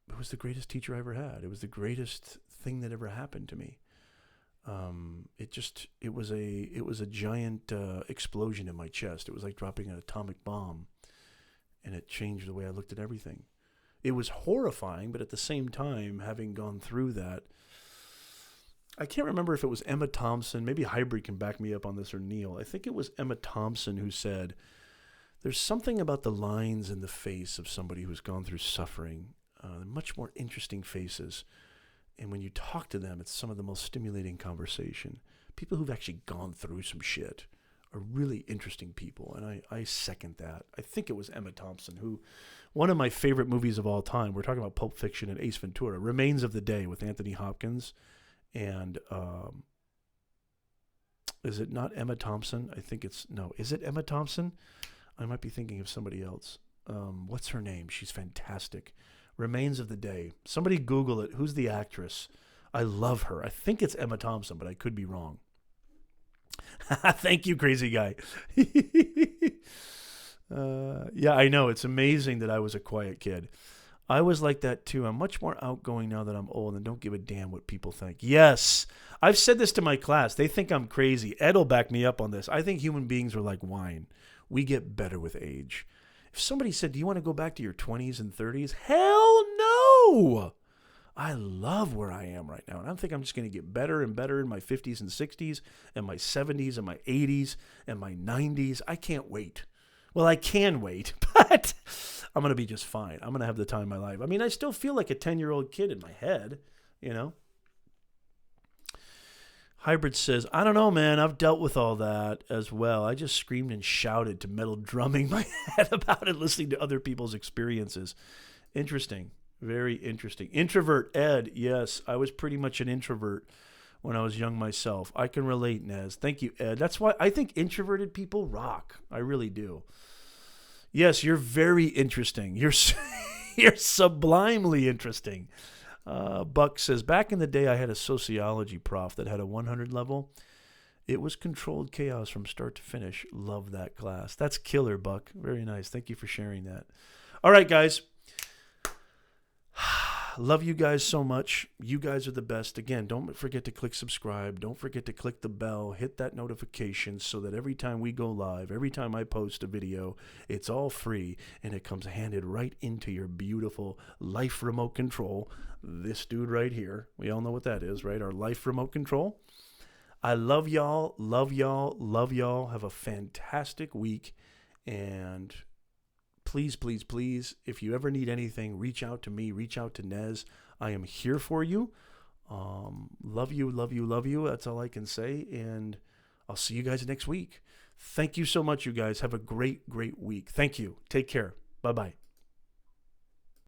It was the greatest teacher I ever had. It was the greatest thing that ever happened to me. It was a giant explosion in my chest. It was like dropping an atomic bomb, and it changed the way I looked at everything. It was horrifying, but at the same time, having gone through that, I can't remember if it was Emma Thompson. Maybe Hybrid can back me up on this, or Neil. I think it was Emma Thompson who said, there's something about the lines in the face of somebody who's gone through suffering. They're much more interesting faces. And when you talk to them, it's some of the most stimulating conversation. People who've actually gone through some shit are really interesting people. And I second that. I think it was Emma Thompson, who, one of my favorite movies of all time, we're talking about Pulp Fiction and Ace Ventura, Remains of the Day with Anthony Hopkins. And is it not Emma Thompson? I think is it Emma Thompson? I might be thinking of somebody else. What's her name? She's fantastic. Remains of the Day. Somebody Google it. Who's the actress? I love her. I think it's Emma Thompson, but I could be wrong. Thank you, crazy guy. Yeah, I know. It's amazing that I was a quiet kid. I was like that too. I'm much more outgoing now that I'm old and don't give a damn what people think. Yes. I've said this to my class. They think I'm crazy. Ed will back me up on this. I think human beings are like wine. We get better with age. If somebody said, do you want to go back to your 20s and 30s? Hell no! I love where I am right now. And I think I'm just going to get better and better in my 50s and 60s and my 70s and my 80s and my 90s. I can't wait. Well, I can wait, but I'm going to be just fine. I'm going to have the time of my life. I mean, I still feel like a 10-year-old kid in my head, you know? Hybrid says, I don't know, man. I've dealt with all that as well. I just screamed and shouted to metal drumming my head about it, listening to other people's experiences. Interesting. Very interesting. Introvert, Ed. Yes, I was pretty much an introvert when I was young myself. I can relate, Nez. Thank you, Ed. That's why I think introverted people rock. I really do. Yes, you're very interesting. You're sublimely interesting. Buck says, back in the day, I had a sociology prof that had a 100 level. It was controlled chaos from start to finish. Love that class. That's killer, Buck. Very nice. Thank you for sharing that. All right, guys. Love you guys so much. You guys are the best. Again, don't forget to click subscribe. Don't forget to click the bell. Hit that notification so that every time we go live, every time I post a video, it's all free and it comes handed right into your beautiful life remote control. This dude right here. We all know what that is, right? Our life remote control. I love y'all. Love y'all. Love y'all. Have a fantastic week. And please, please, please, if you ever need anything, reach out to me. Reach out to Nez. I am here for you. Love you, love you, love you. That's all I can say. And I'll see you guys next week. Thank you so much, you guys. Have a great, great week. Thank you. Take care. Bye-bye.